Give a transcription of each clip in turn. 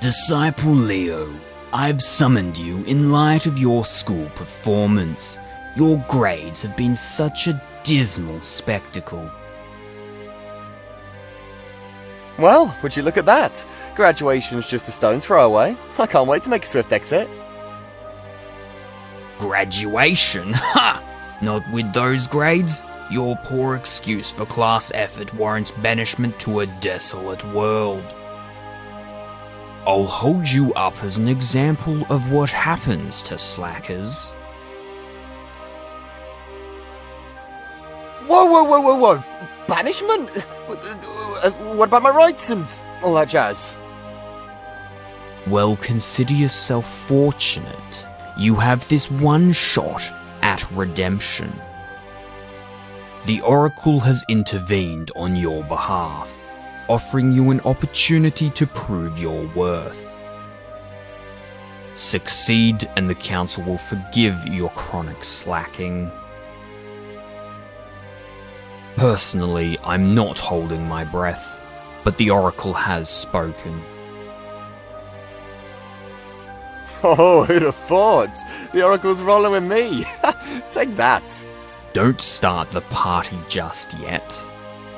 Disciple Leo, I've summoned you in light of your school performance. Your grades have been such a dismal spectacle. Well, would you look at that? Graduation's just a stone's throw away. I can't wait to make a swift exit. Graduation? Ha! Not with those grades? Your poor excuse for class effort warrants banishment to a desolate world. I'll hold you up as an example of what happens to slackers. Whoa! Banishment? What about my rights and all that jazz? Well, consider yourself fortunate. You have this one shot at redemption. The Oracle has intervened on your behalf, offering you an opportunity to prove your worth. Succeed and the Council will forgive your chronic slacking. Personally, I'm not holding my breath, but the Oracle has spoken. Oh, who'd have thought? The Oracle's rolling with me. Take that. Don't start the party just yet.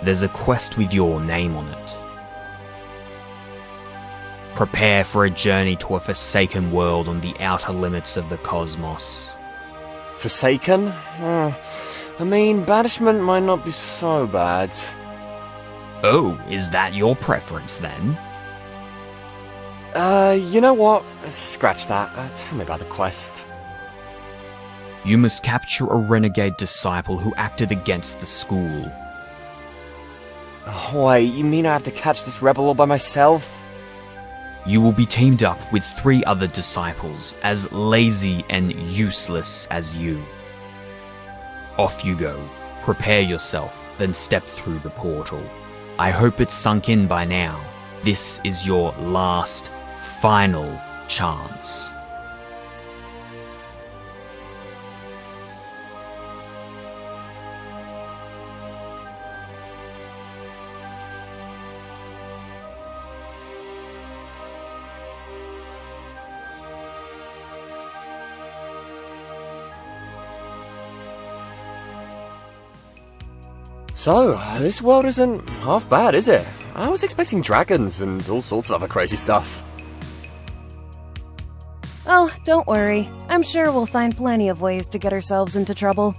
There's a quest with your name on it. Prepare for a journey to a forsaken world on the outer limits of the cosmos. Forsaken? Banishment might not be so bad. Oh, is that your preference then? You know what? Scratch that. Tell me about the quest. You must capture a renegade disciple who acted against the school. Oh, wait, you mean I have to catch this rebel all by myself? You will be teamed up with 3 other disciples, as lazy and useless as you. Off you go. Prepare yourself, then step through the portal. I hope it's sunk in by now. This is your last, final chance. So, this world isn't half bad, is it? I was expecting dragons and all sorts of other crazy stuff. Oh, don't worry. I'm sure we'll find plenty of ways to get ourselves into trouble.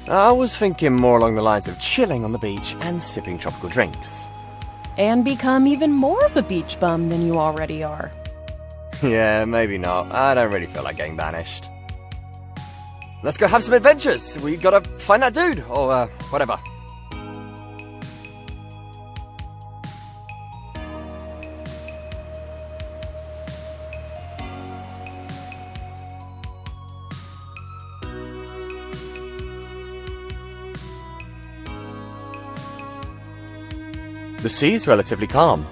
I was thinking more along the lines of chilling on the beach and sipping tropical drinks. And become even more of a beach bum than you already are. Yeah, maybe not. I don't really feel like getting banished. Let's go have some adventures! We gotta find that dude, or whatever. The sea's relatively calm.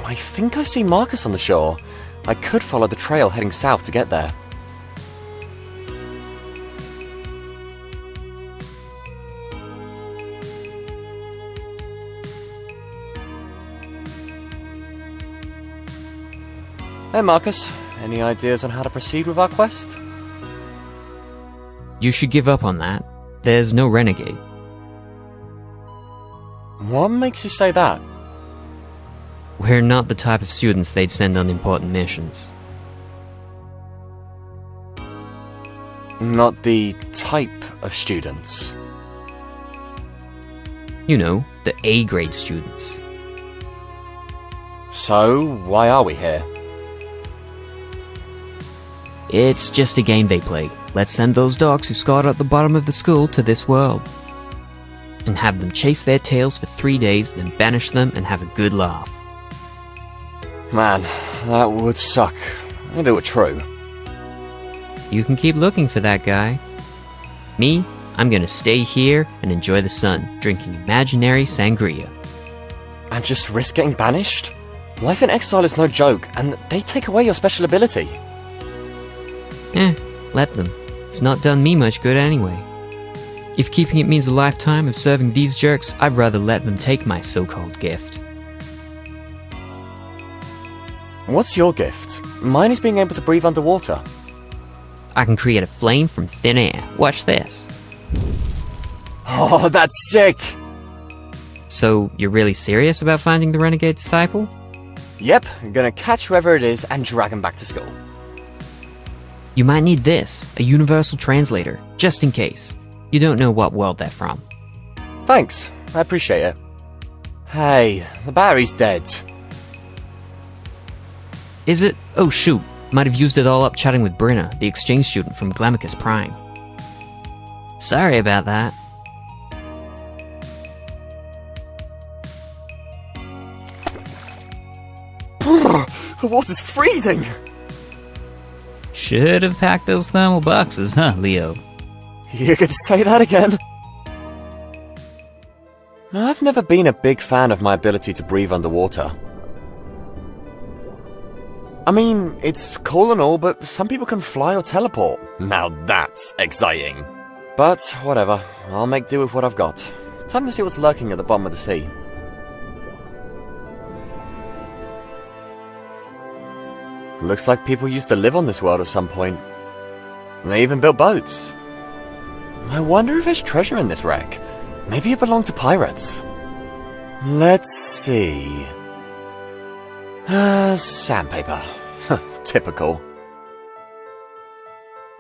I think I see Marcus on the shore. I could follow the trail heading south to get there. Hey Marcus, any ideas on how to proceed with our quest? You should give up on that. There's no renegade. What makes you say that? We're not the type of students they'd send on important missions. Not the type of students. You know, the A-grade students. So, why are we here? It's just a game they play. Let's send those dogs who scored at the bottom of the school to this world. And have them chase their tails for 3 days, then banish them and have a good laugh. Man, that would suck. If it were true. You can keep looking for that guy. Me, I'm gonna stay here and enjoy the sun, drinking imaginary sangria. And just risk getting banished? Life in exile is no joke, and they take away your special ability. Let them. It's not done me much good anyway. If keeping it means a lifetime of serving these jerks, I'd rather let them take my so-called gift. What's your gift? Mine is being able to breathe underwater. I can create a flame from thin air. Watch this. Oh, that's sick! So, you're really serious about finding the renegade disciple? Yep, I'm gonna catch whoever it is and drag him back to school. You might need this, a universal translator, just in case. You don't know what world they're from. Thanks, I appreciate it. Hey, the battery's dead. Is it? Oh shoot, might have used it all up chatting with Brenna, the exchange student from Glamicus Prime. Sorry about that. The water's freezing! Should have packed those thermal boxes, huh, Leo? You're gonna say that again? I've never been a big fan of my ability to breathe underwater. I mean, it's cool and all, but some people can fly or teleport. Now that's exciting. But whatever, I'll make do with what I've got. Time to see what's lurking at the bottom of the sea. Looks like people used to live on this world at some point. They even built boats. I wonder if there's treasure in this wreck. Maybe it belonged to pirates. Let's see. Sandpaper. Typical.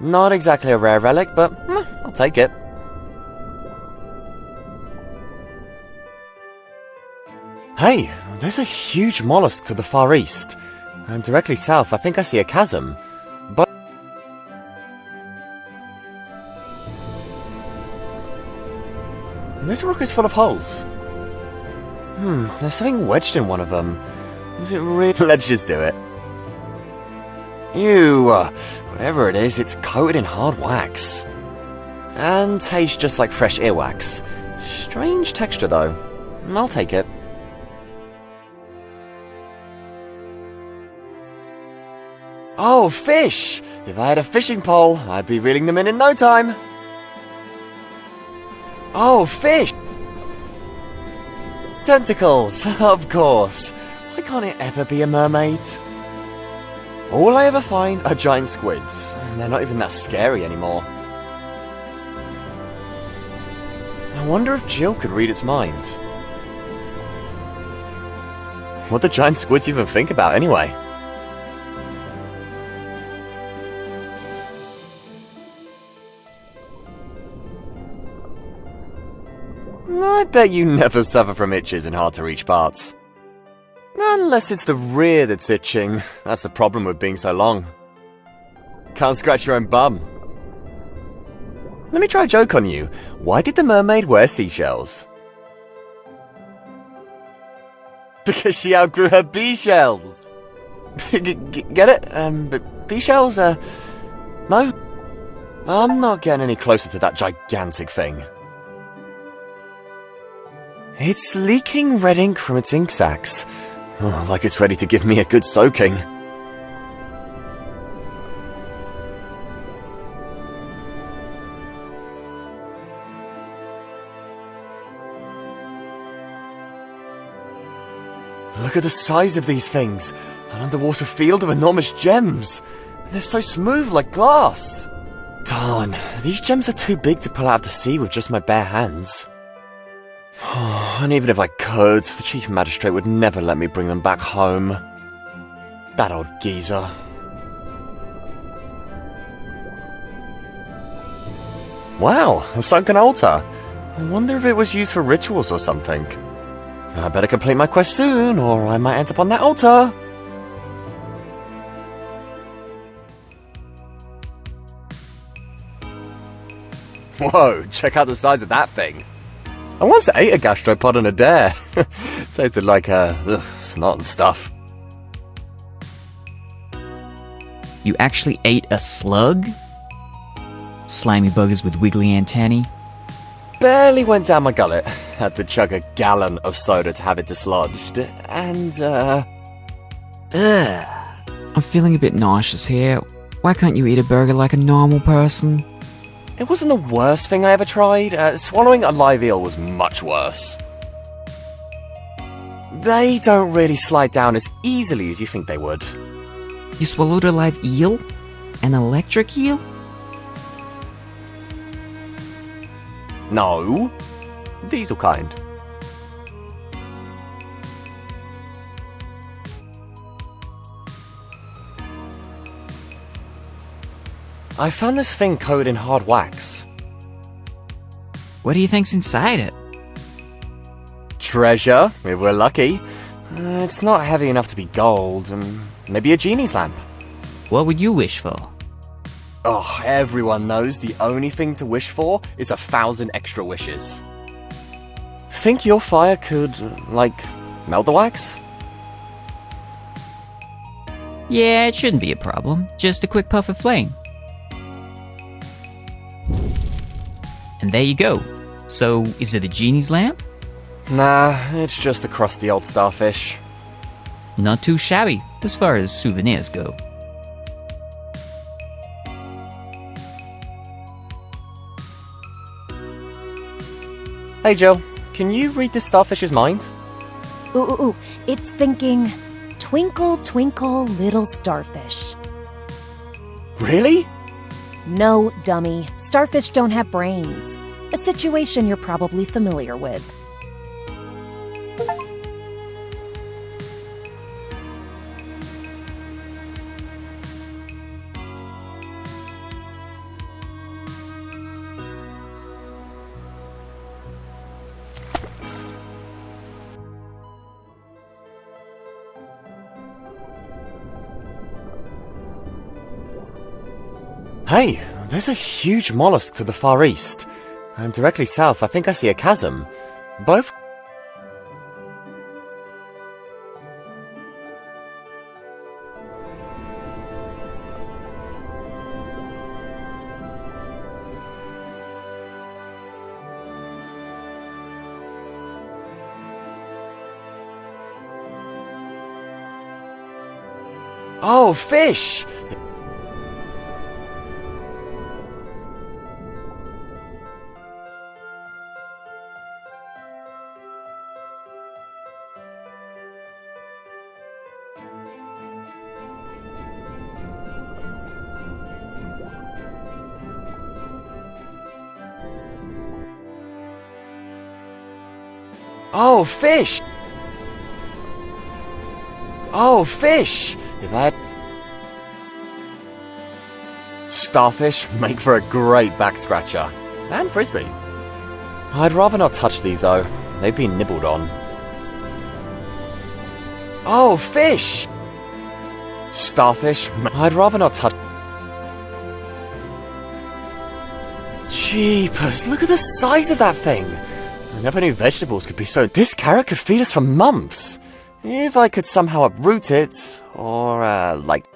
Not exactly a rare relic, but I'll take it. Hey, there's a huge mollusk to the far east. And directly south, I think I see a chasm. But this rock is full of holes. There's something wedged in one of them. Is it really? Let's just do it. Ew, whatever it is, it's coated in hard wax. And tastes just like fresh earwax. Strange texture though. I'll take it. Oh, fish! If I had a fishing pole, I'd be reeling them in no time. Oh, fish! Tentacles, of course. Why can't it ever be a mermaid? All I ever find are giant squids, and they're not even that scary anymore. I wonder if Jill could read its mind. What do giant squids even think about anyway? I bet you never suffer from itches in hard-to-reach parts. Unless it's the rear that's itching. That's the problem with being so long. Can't scratch your own bum. Let me try a joke on you. Why did the mermaid wear seashells? Because she outgrew her bee shells. Get it? But bee shells, no? I'm not getting any closer to that gigantic thing. It's leaking red ink from its ink sacs. Oh, like it's ready to give me a good soaking. Look at the size of these things. An underwater field of enormous gems. They're so smooth like glass. Darn, these gems are too big to pull out of the sea with just my bare hands. And even if I could, the Chief Magistrate would never let me bring them back home. That old geezer. Wow, a sunken altar. I wonder if it was used for rituals or something. I better complete my quest soon, or I might end up on that altar. Whoa, check out the size of that thing. I once ate a gastropod on a dare. Tasted like snot and stuff. You actually ate a slug? Slimy buggers with wiggly antennae. Barely went down my gullet. Had to chug a gallon of soda to have it dislodged. And, I'm feeling a bit nauseous here. Why can't you eat a burger like a normal person? it wasn't the worst thing I ever tried. Swallowing a live eel was much worse. They don't really slide down as easily as you think they would. You swallowed a live eel? An electric eel? No. Diesel kind. I found this thing coated in hard wax. What do you think's inside it? Treasure, if we're lucky. It's not heavy enough to be gold. Maybe a genie's lamp. What would you wish for? Oh, everyone knows the only thing to wish for is 1,000 extra wishes. Think your fire could, like, melt the wax? Yeah, it shouldn't be a problem. Just a quick puff of flame. And there you go. So, is it a genie's lamp? Nah, it's just a crusty old starfish. Not too shabby, as far as souvenirs go. Hey Jill, can you read this starfish's mind? Ooh, it's thinking, twinkle, twinkle, little starfish. Really? No, dummy. Starfish don't have brains. A situation you're probably familiar with. Hey, there's a huge mollusk to the far east. And directly south, I think I see a chasm. Both... Oh, fish! Oh, fish! Oh, fish! If I had... Starfish make for a great back scratcher. And frisbee. I'd rather not touch these though. They've been nibbled on. Oh, fish! Starfish. I'd rather not touch... Jeepers, look at the size of that thing! I never knew vegetables could be so... This carrot could feed us for months! If I could somehow uproot it, or, like...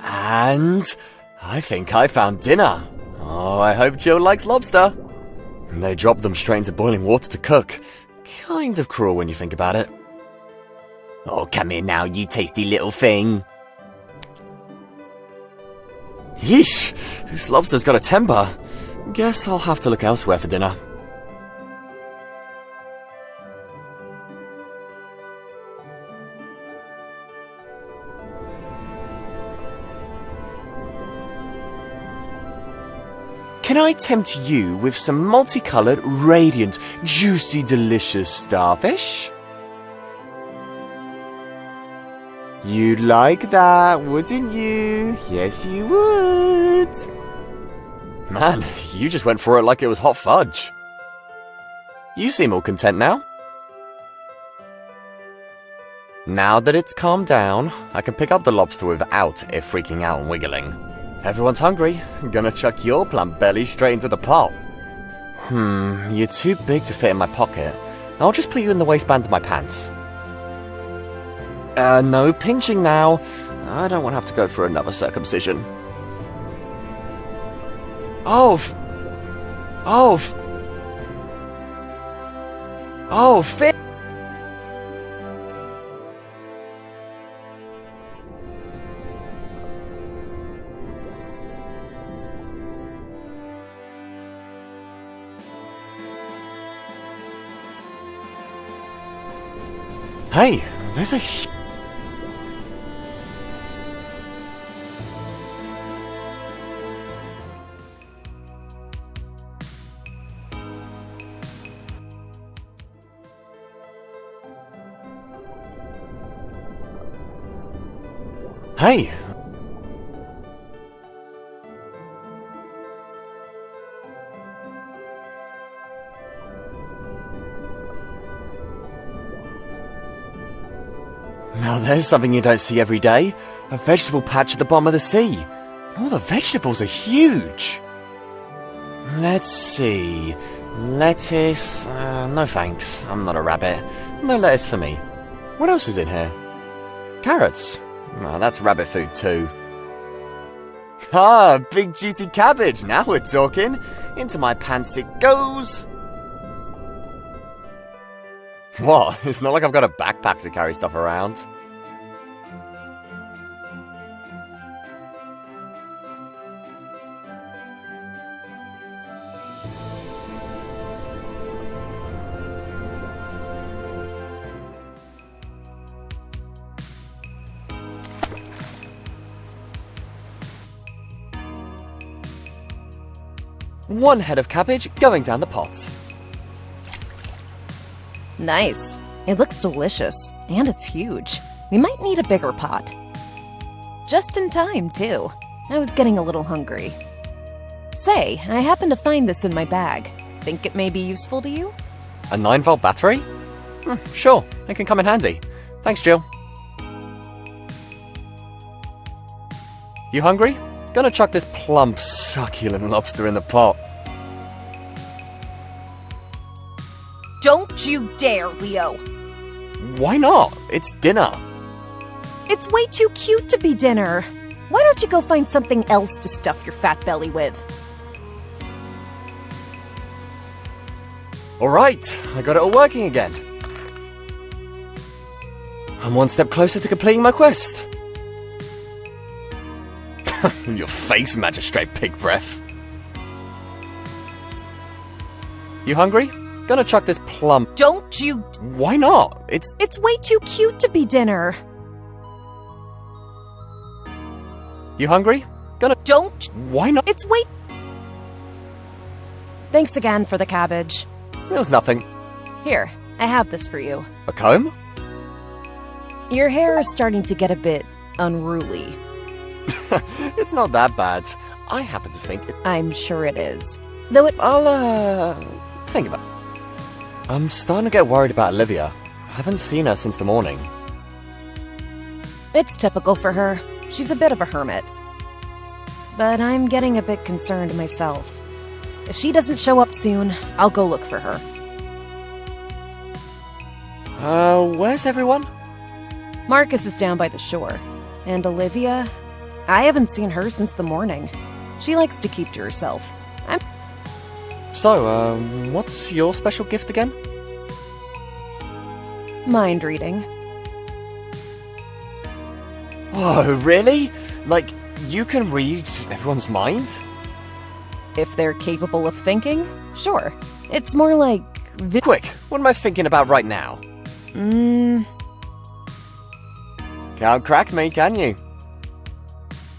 And... I think I found dinner. Oh, I hope Jill likes lobster. They drop them straight into boiling water to cook. Kind of cruel when you think about it. Oh, come here now, you tasty little thing. Yeesh, this lobster's got a temper. Guess I'll have to look elsewhere for dinner. Can I tempt you with some multicolored, radiant, juicy, delicious starfish? You'd like that, wouldn't you? Yes, you would. Man, you just went for it like it was hot fudge. You seem all content now. Now that it's calmed down, I can pick up the lobster without it freaking out and wiggling. Everyone's hungry. I'm gonna chuck your plump belly straight into the pot. You're too big to fit in my pocket. I'll just put you in the waistband of my pants. No pinching now. I don't want to have to go for another circumcision. Oh, fit. Hey, there's a... Hey! Now there's something you don't see every day. A vegetable patch at the bottom of the sea. All the vegetables are huge. Let's see. Lettuce... no thanks. I'm not a rabbit. No lettuce for me. What else is in here? Carrots. Oh, that's rabbit food too. Ah, big juicy cabbage. Now we're talking. Into my pants it goes. What? It's not like I've got a backpack to carry stuff around. One head of cabbage going down the pot. Nice. It looks delicious, and it's huge. We might need a bigger pot. Just in time, too. I was getting a little hungry. Say, I happened to find this in my bag. Think it may be useful to you? A 9-volt battery? Sure, it can come in handy. Thanks, Jill. You hungry? Gonna chuck this plump, succulent lobster in the pot. Don't you dare, Leo! Why not? It's dinner. It's way too cute to be dinner. Why don't you go find something else to stuff your fat belly with? Alright, I got it all working again. I'm one step closer to completing my quest. In your face, Magistrate Pig Breath. You hungry? Gonna chuck this plump... Don't you... Why not? It's way too cute to be dinner. You hungry? Gonna... Don't... Why not? It's way... Thanks again for the cabbage. It was nothing. Here, I have this for you. A comb? Your hair is starting to get a bit unruly. It's not that bad. I happen to think... I'm sure it is. Though it... I'll, think about it. I'm starting to get worried about Olivia. I haven't seen her since the morning. It's typical for her. She's a bit of a hermit. But I'm getting a bit concerned myself. If she doesn't show up soon, I'll go look for her. Where's everyone? Marcus is down by the shore. And Olivia? I haven't seen her since the morning. She likes to keep to herself. So, what's your special gift again? Mind reading. Oh, really? Like, you can read everyone's mind? If they're capable of thinking, sure. It's more like... Quick, what am I thinking about right now? Can't crack me, can you?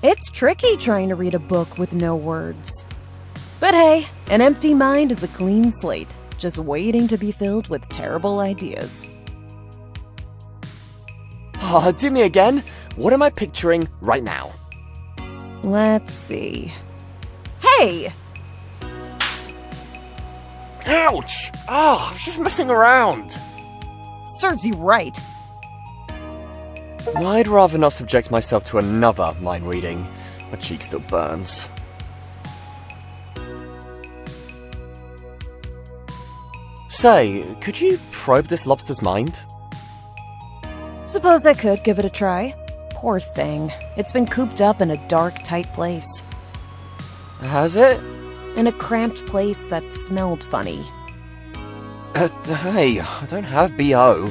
It's tricky trying to read a book with no words. But hey, an empty mind is a clean slate, just waiting to be filled with terrible ideas. Oh, do me again. What am I picturing right now? Let's see. Hey! Ouch! Oh, I was just messing around. Serves you right. I'd rather not subject myself to another mind reading. My cheek still burns. Say, could you probe this lobster's mind? Suppose I could give it a try. Poor thing. It's been cooped up in a dark, tight place. Has it? In a cramped place that smelled funny. Hey, I don't have BO.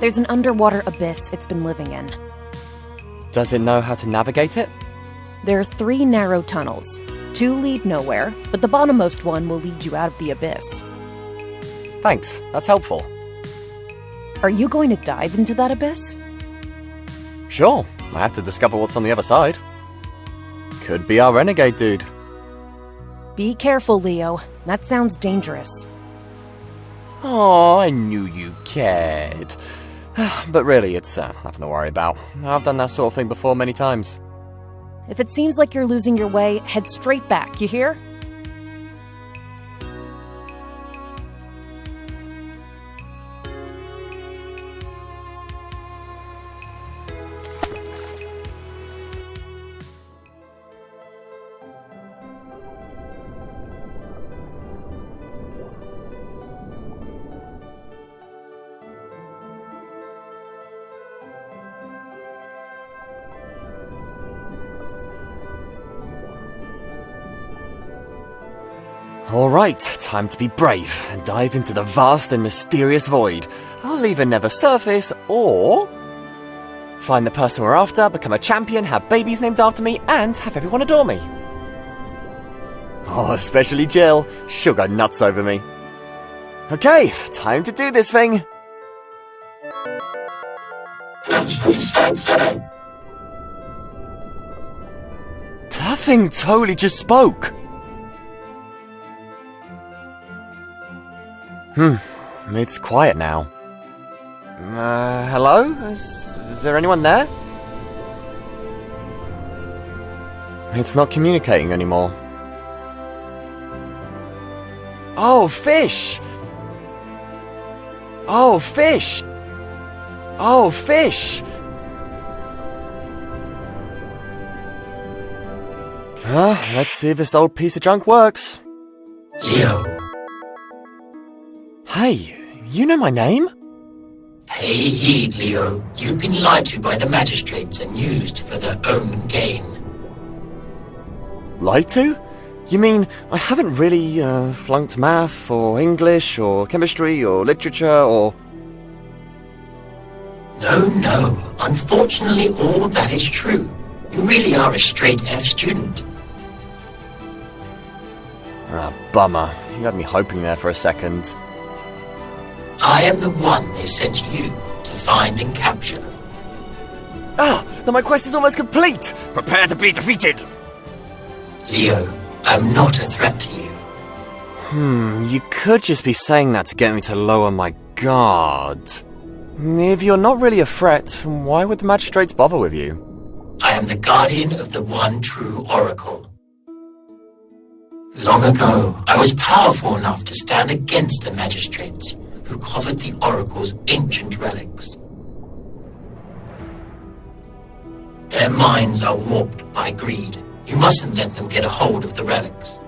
There's an underwater abyss it's been living in. Does it know how to navigate it? There are 3 narrow tunnels. 2 lead nowhere, but the bottommost one will lead you out of the abyss. Thanks, that's helpful. Are you going to dive into that abyss? Sure, I have to discover what's on the other side. Could be our renegade dude. Be careful, Leo. That sounds dangerous. Oh, I knew you cared. But really, it's nothing to worry about. I've done that sort of thing before many times. If it seems like you're losing your way, head straight back, you hear? Alright, time to be brave and dive into the vast and mysterious void. I'll either never surface, or find the person we're after, become a champion, have babies named after me, and have everyone adore me. Oh, especially Jill. She'll go nuts over me. Okay, time to do this thing. That thing totally just spoke. It's quiet now. Hello? Is there anyone there? It's not communicating anymore. Oh, fish! Oh, fish! Oh, fish! Let's see if this old piece of junk works. Leo. Hey, you know my name? Pay heed, Leo. You've been lied to by the magistrates and used for their own gain. Lied to? You mean I haven't really flunked math, or English, or chemistry, or literature, or... No. Unfortunately, all that is true. You really are a straight F student. Ah, bummer. You had me hoping there for a second. I am the one they sent you to find and capture. Then my quest is almost complete! Prepare to be defeated! Leo, I'm not a threat to you. You could just be saying that to get me to lower my guard. If you're not really a threat, why would the magistrates bother with you? I am the guardian of the one true Oracle. Long ago, I was powerful enough to stand against the magistrates who covered the Oracle's ancient relics. Their minds are warped by greed. You mustn't let them get a hold of the relics.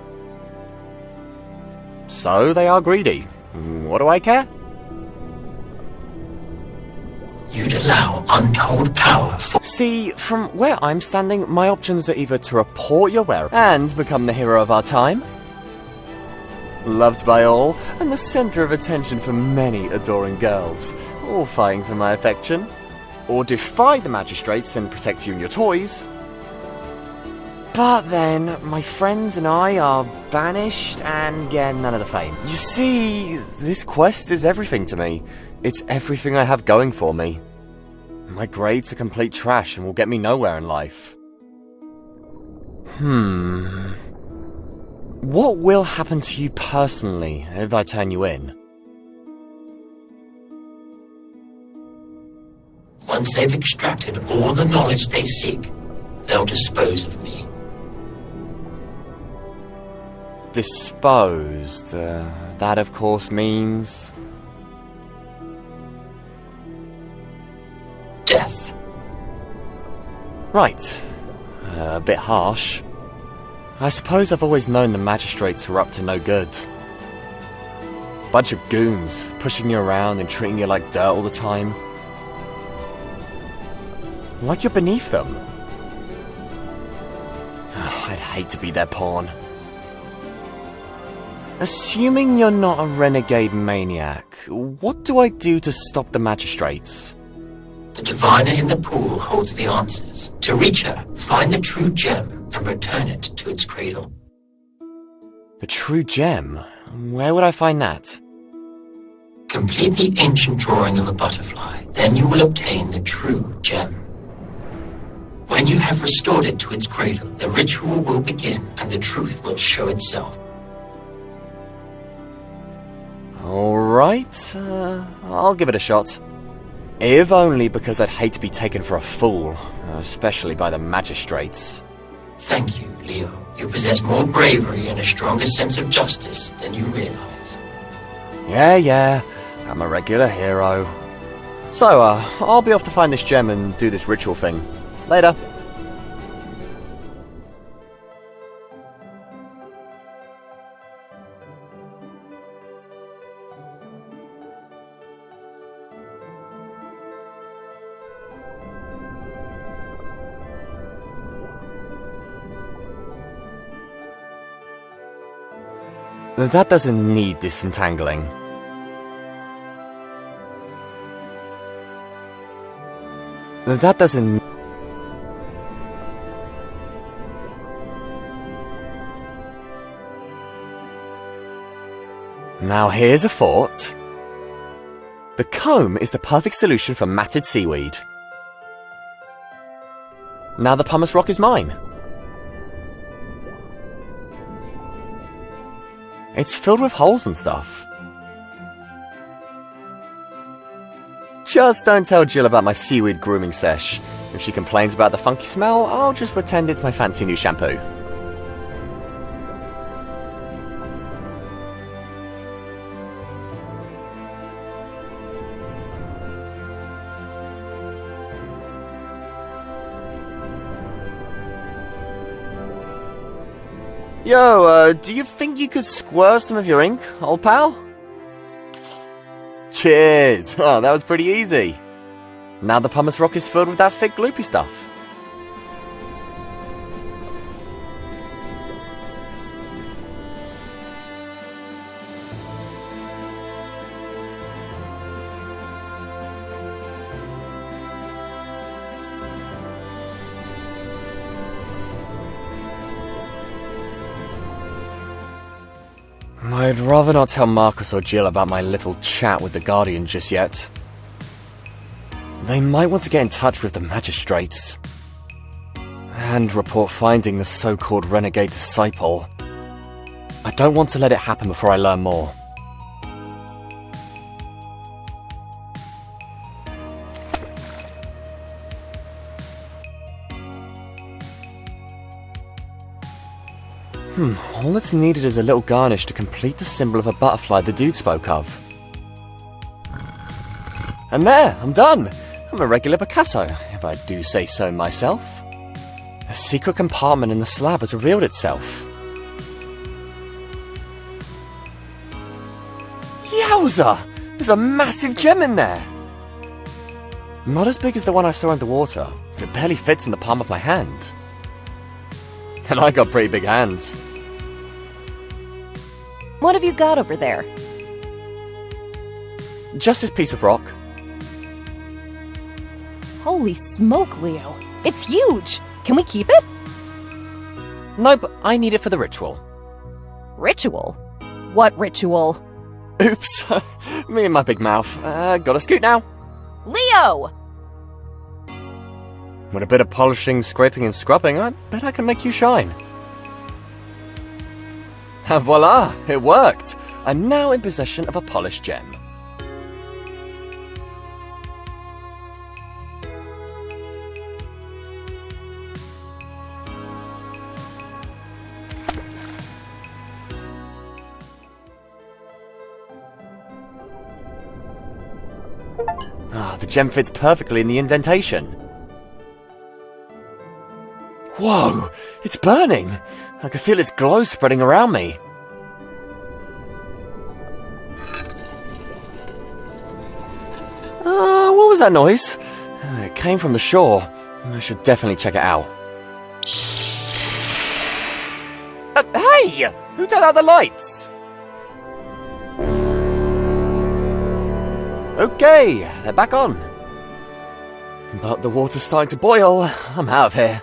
So they are greedy. What do I care? You'd allow untold power for... See, from where I'm standing, my options are either to report your whereabouts and become the hero of our time, loved by all, and the center of attention for many adoring girls, all vying for my affection, or defy the magistrates and protect you and your toys. But then, my friends and I are banished and get none of the fame. You see, this quest is everything to me. It's everything I have going for me. My grades are complete trash and will get me nowhere in life. What will happen to you personally if I turn you in? Once they've extracted all the knowledge they seek, they'll dispose of me. Disposed. That of course means... Death. Right. A bit harsh. I suppose I've always known the magistrates were up to no good. Bunch of goons, pushing you around and treating you like dirt all the time. Like you're beneath them. I'd hate to be their pawn. Assuming you're not a renegade maniac, what do I do to stop the magistrates? The diviner in the pool holds the answers. To reach her, find the true gem and return it to its cradle. The true gem? Where would I find that? Complete the ancient drawing of a butterfly, then you will obtain the true gem. When you have restored it to its cradle, the ritual will begin and the truth will show itself. Alright, I'll give it a shot. If only because I'd hate to be taken for a fool, especially by the magistrates. Thank you, Leo. You possess more bravery and a stronger sense of justice than you realize. Yeah, I'm a regular hero. So, I'll be off to find this gem and do this ritual thing. Later. That doesn't need disentangling. That doesn't... Now here's a thought. The comb is the perfect solution for matted seaweed. Now the pumice rock is mine. It's filled with holes and stuff. Just don't tell Jill about my seaweed grooming sesh. If she complains about the funky smell, I'll just pretend it's my fancy new shampoo. Yo, do you think you could squirt some of your ink, old pal? Cheers! Oh, that was pretty easy. Now the pumice rock is filled with that thick gloopy stuff. I'd rather not tell Marcus or Jill about my little chat with the Guardian just yet. They might want to get in touch with the magistrates. And report finding the so-called renegade disciple. I don't want to let it happen before I learn more. All that's needed is a little garnish to complete the symbol of a butterfly the dude spoke of. And there, I'm done! I'm a regular Picasso, if I do say so myself. A secret compartment in the slab has revealed itself. Yowza! There's a massive gem in there! Not as big as the one I saw underwater, but it barely fits in the palm of my hand. And I got pretty big hands. What have you got over there? Just this piece of rock. Holy smoke, Leo. It's huge! Can we keep it? Nope, I need it for the ritual. Ritual? What ritual? Oops, me and my big mouth. Gotta scoot now. Leo! With a bit of polishing, scraping and scrubbing, I bet I can make you shine. And voila, it worked! I'm now in possession of a polished gem. The gem fits perfectly in the indentation. Whoa! It's burning! I can feel its glow spreading around me. What was that noise? It came from the shore. I should definitely check it out. Hey! Who turned out the lights? Okay, they're back on. But the water's starting to boil. I'm out of here.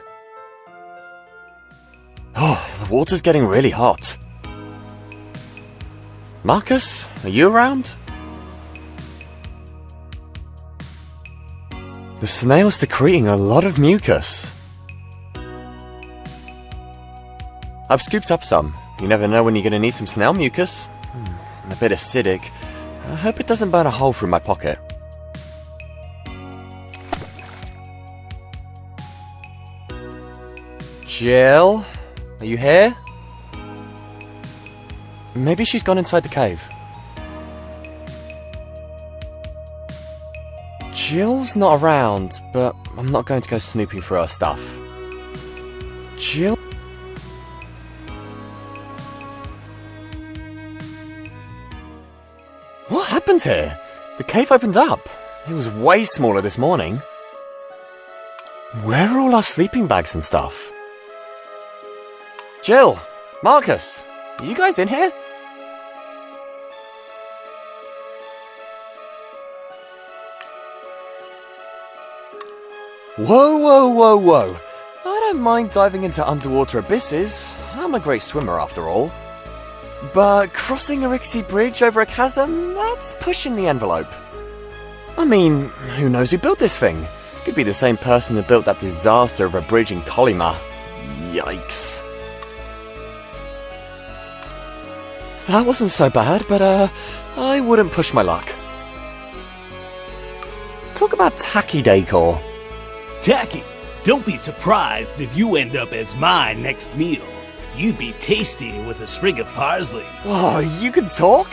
Oh, the water's getting really hot. Marcus, are you around? The snail's secreting a lot of mucus. I've scooped up some. You never know when you're going to need some snail mucus. A bit acidic. I hope it doesn't burn a hole through my pocket. Jill? Are you here? Maybe she's gone inside the cave. Jill's not around, but I'm not going to go snooping for her stuff. Jill? What happened here? The cave opened up. It was way smaller this morning. Where are all our sleeping bags and stuff? Jill! Marcus! Are you guys in here? Whoa, whoa, whoa, whoa! I don't mind diving into underwater abysses. I'm a great swimmer after all. But crossing a rickety bridge over a chasm, that's pushing the envelope. I mean, who knows who built this thing? Could be the same person who built that disaster of a bridge in Colima. Yikes. That wasn't so bad, but I wouldn't push my luck. Talk about tacky decor. Tacky? Don't be surprised if you end up as my next meal. You'd be tasty with a sprig of parsley. Oh, you can talk?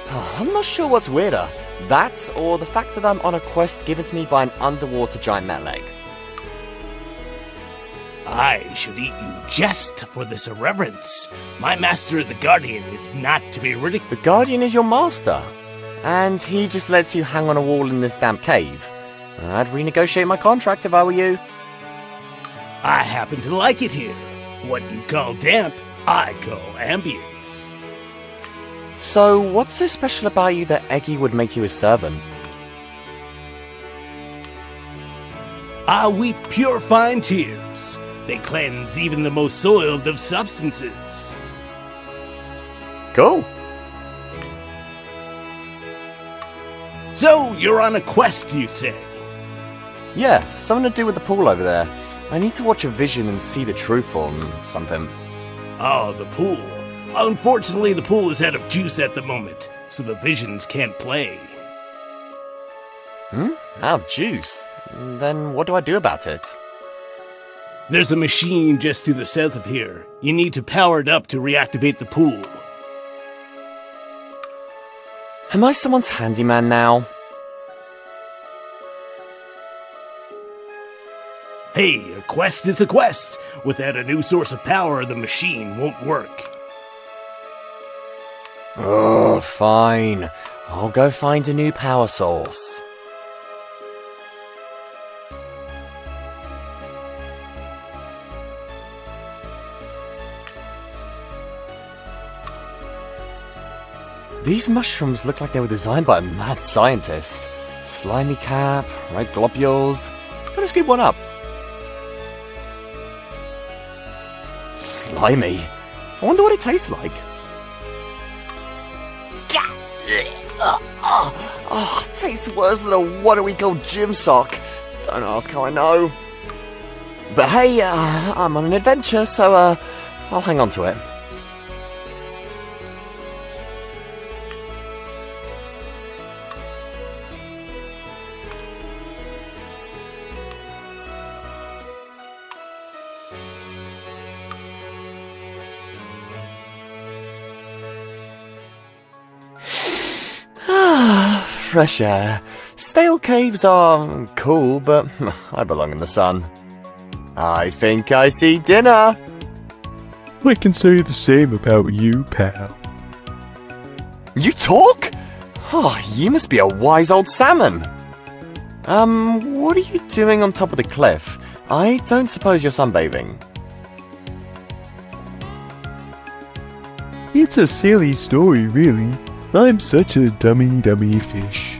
Oh, I'm not sure what's weirder. That or the fact that I'm on a quest given to me by an underwater giant metal egg. I should eat you just for this irreverence. My master, the Guardian, is not to be ridiculed. The Guardian is your master, and he just lets you hang on a wall in this damp cave. I'd renegotiate my contract if I were you. I happen to like it here. What you call damp, I call ambience. So, what's so special about you that Eggy would make you his servant? I weep purifying tears. They cleanse even the most soiled of substances. Cool. So, you're on a quest, you say? Yeah, something to do with the pool over there. I need to watch a vision and see the truth or something. Oh, the pool. Unfortunately, the pool is out of juice at the moment, so the visions can't play. Out of juice? Then what do I do about it? There's a machine just to the south of here. You need to power it up to reactivate the pool. Am I someone's handyman now? Hey, a quest is a quest. Without a new source of power, the machine won't work. Oh, fine. I'll go find a new power source. These mushrooms look like they were designed by a mad scientist. Slimy cap, red globules. Gotta scoop one up. Slimy? I wonder what it tastes like. It tastes worse than a what-do-we-call gym sock. Don't ask how I know. But hey, I'm on an adventure, so I'll hang on to it. Fresh air. Stale caves are cool, but I belong in the sun. I think I see dinner. I can say the same about you, pal. You talk? Oh, you must be a wise old salmon. What are you doing on top of the cliff? I don't suppose you're sunbathing. It's a silly story, really. I'm such a dummy fish.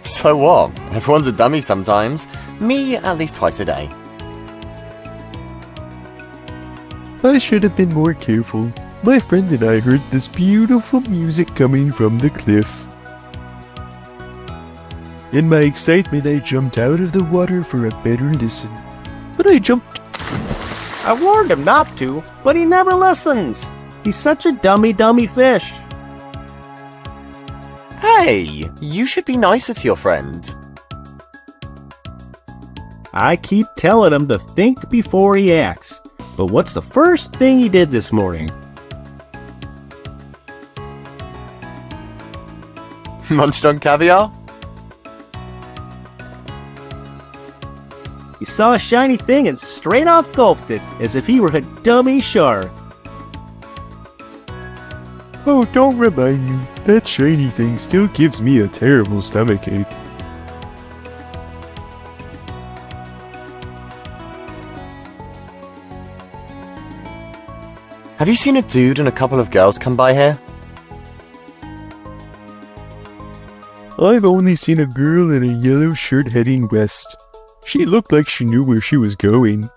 So what? Everyone's a dummy sometimes. Me, at least twice a day. I should have been more careful. My friend and I heard this beautiful music coming from the cliff. In my excitement, I jumped out of the water for a better listen. But I jumped. I warned him not to, but he never listens. He's such a dummy fish. Hey, you should be nicer to your friend. I keep telling him to think before he acts. But what's the first thing he did this morning? Munched on caviar? He saw a shiny thing and straight off gulped it, as if he were a dummy shark. Oh, don't remind me. That shiny thing still gives me a terrible stomachache. Have you seen a dude and a couple of girls come by here? I've only seen a girl in a yellow shirt heading west. She looked like she knew where she was going.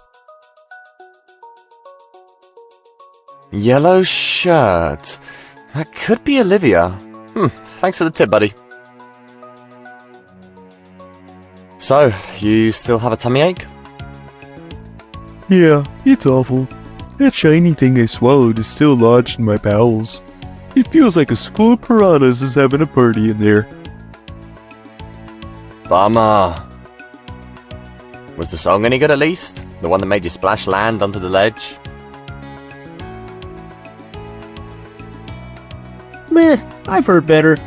Yellow shirt. That could be Olivia. Thanks for the tip, buddy. So, you still have a tummy ache? Yeah, it's awful. That shiny thing I swallowed is still lodged in my bowels. It feels like a school of piranhas is having a party in there. Bummer. Was the song any good at least? The one that made you splash land onto the ledge? Meh, I've heard better.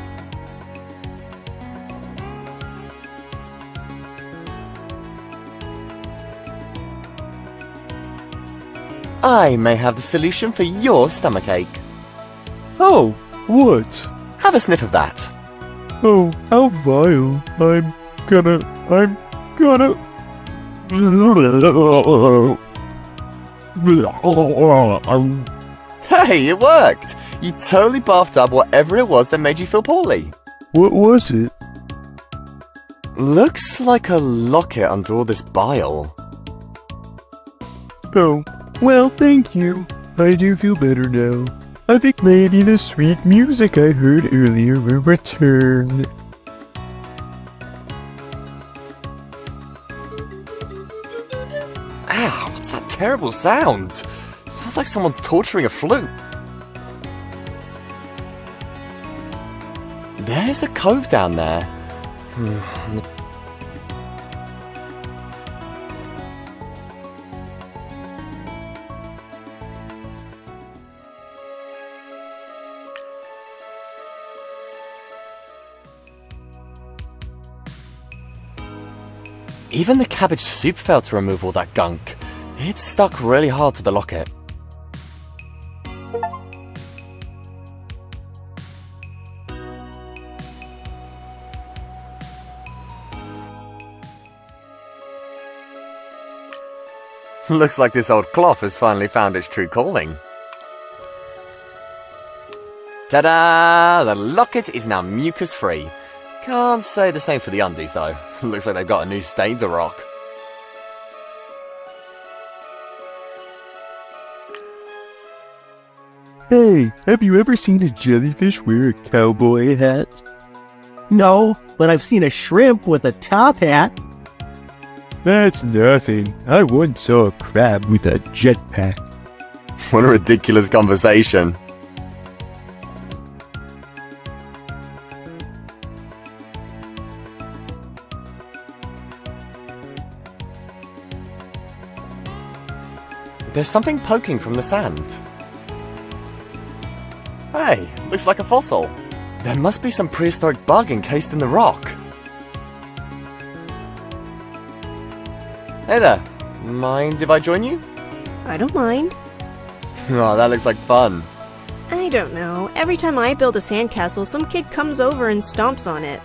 I may have the solution for your stomachache. Oh, what? Have a sniff of that. Oh, how vile. I'm gonna... Hey, it worked! You totally bathed up whatever it was that made you feel poorly. What was it? Looks like a locket under all this bile. Oh, well, thank you. I do feel better now. I think maybe the sweet music I heard earlier will return. Ow, what's that terrible sound? Sounds like someone's torturing a flute. There's a cove down there. Even the cabbage soup failed to remove all that gunk. It stuck really hard to the locket. Looks like this old cloth has finally found its true calling. Ta-da! The locket is now mucus-free. Can't say the same for the undies, though. Looks like they've got a new stain to rock. Hey, have you ever seen a jellyfish wear a cowboy hat? No, but I've seen a shrimp with a top hat. That's nothing. I once saw a crab with a jetpack. What a ridiculous conversation. There's something poking from the sand. Hey, looks like a fossil. There must be some prehistoric bug encased in the rock. Hey there, mind if I join you? I don't mind. Oh, that looks like fun. I don't know. Every time I build a sandcastle, some kid comes over and stomps on it.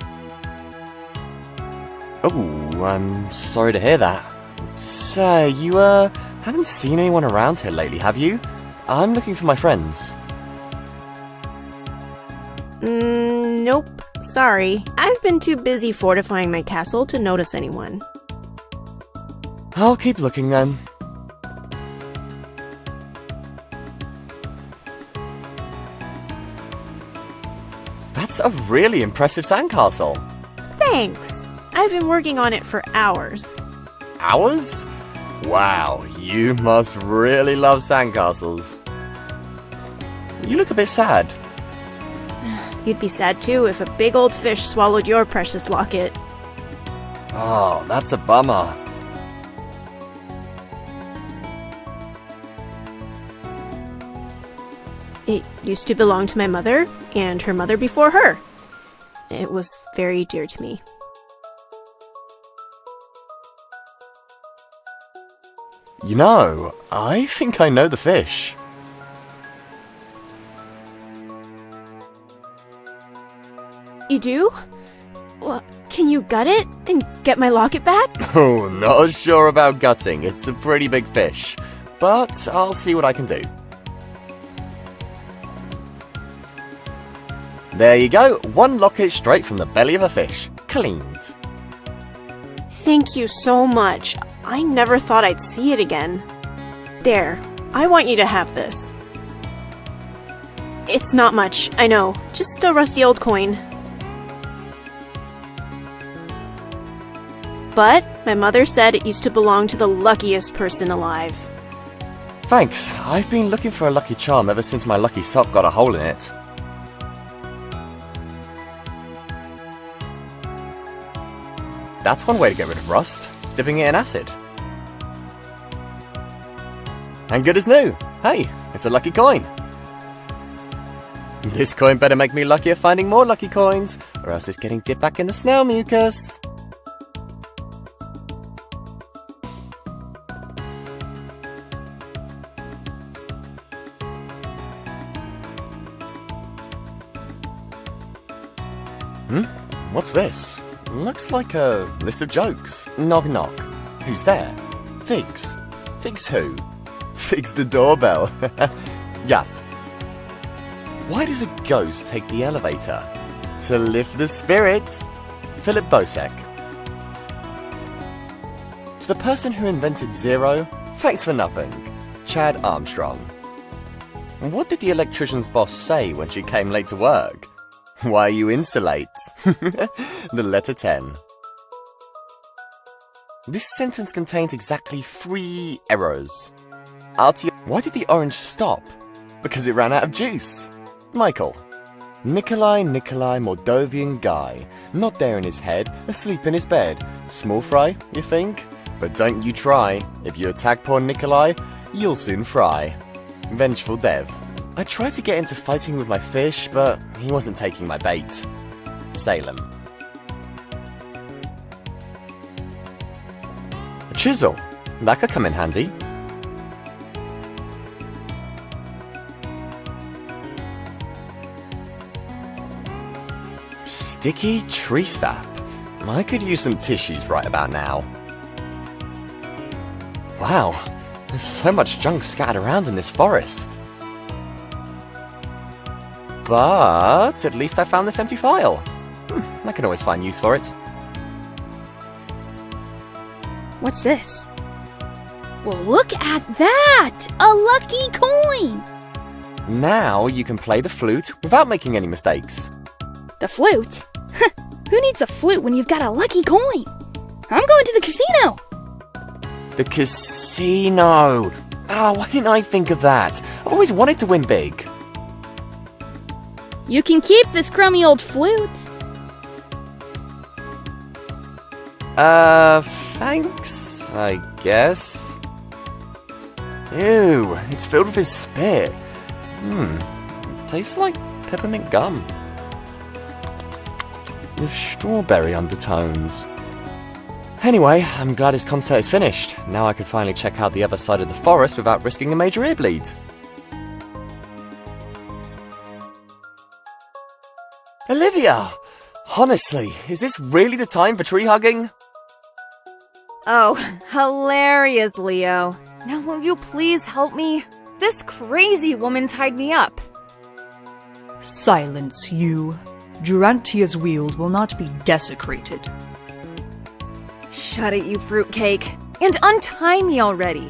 Oh, I'm sorry to hear that. Say, you, haven't seen anyone around here lately, have you? I'm looking for my friends. Nope. Sorry. I've been too busy fortifying my castle to notice anyone. I'll keep looking then. That's a really impressive sandcastle. Thanks. I've been working on it for hours. Hours? Wow, you must really love sandcastles. You look a bit sad. You'd be sad too if a big old fish swallowed your precious locket. Oh, that's a bummer. It used to belong to my mother, and her mother before her. It was very dear to me. You know, I think I know the fish. You do? Well, can you gut it and get my locket back? Oh, not sure about gutting. It's a pretty big fish. But I'll see what I can do. There you go. One locket straight from the belly of a fish. Cleaned. Thank you so much. I never thought I'd see it again. There, I want you to have this. It's not much, I know. Just a rusty old coin. But my mother said it used to belong to the luckiest person alive. Thanks. I've been looking for a lucky charm ever since my lucky sock got a hole in it. That's one way to get rid of rust. Dipping it in acid. And good as new. Hey, it's a lucky coin. This coin better make me lucky at finding more lucky coins, or else it's getting dipped back in the snail mucus. What's this? Looks like a list of jokes. Knock knock. Who's there? Figs. Figs who? Figs the doorbell. Yeah. Why does a ghost take the elevator? To lift the spirits. Philip Bosek. To the person who invented zero, thanks for nothing. Chad Armstrong. What did the electrician's boss say when she came late to work? Why you insulate? The letter 10. This sentence contains exactly 3 errors. Why did the orange stop? Because it ran out of juice. Michael. Nikolai Moldovan guy. Not there in his head, asleep in his bed. Small fry, you think? But don't you try. If you attack poor Nikolai, you'll soon fry. Vengeful Dev. I tried to get into fighting with my fish, but he wasn't taking my bait. Salem. A chisel. That could come in handy. Sticky tree sap. I could use some tissues right about now. Wow, there's so much junk scattered around in this forest. But at least I found this empty file. I can always find use for it. What's this? Well, look at that! A lucky coin! Now you can play the flute without making any mistakes. The flute? Who needs a flute when you've got a lucky coin? I'm going to the casino! The casino! Oh, why didn't I think of that? I've always wanted to win big. You can keep this crummy old flute. Thanks, I guess. Ew, it's filled with his spit. Tastes like peppermint gum. With strawberry undertones. Anyway, I'm glad his concert is finished. Now I can finally check out the other side of the forest without risking a major ear bleed. Olivia! Honestly, is this really the time for tree hugging? Oh, hilarious, Leo. Now will you please help me? This crazy woman tied me up. Silence, you. Durantia's wheels will not be desecrated. Shut it, you fruitcake. And untie me already.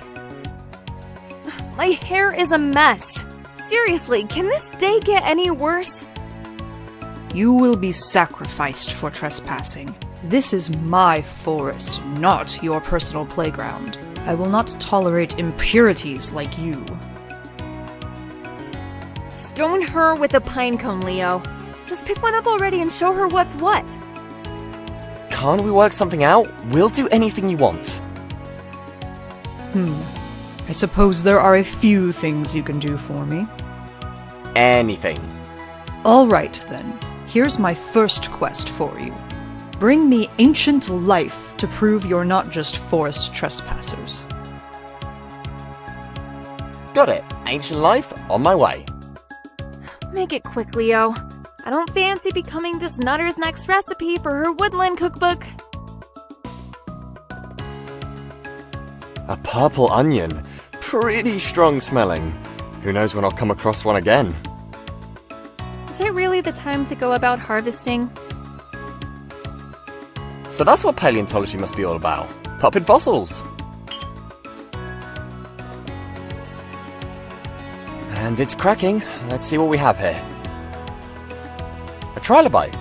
My hair is a mess. Seriously, can this day get any worse? You will be sacrificed for trespassing. This is my forest, not your personal playground. I will not tolerate impurities like you. Stone her with a pine cone, Leo. Just pick one up already and show her what's what. Can't we work something out? We'll do anything you want. I suppose there are a few things you can do for me. Anything. All right, then. Here's my first quest for you. Bring me ancient life to prove you're not just forest trespassers. Got it. Ancient life, on my way. Make it quick, Leo. I don't fancy becoming this nutter's next recipe for her woodland cookbook. A purple onion. Pretty strong smelling. Who knows when I'll come across one again. Is it really the time to go about harvesting? So that's what paleontology must be all about. Popping fossils. And it's cracking. Let's see what we have here. A trilobite.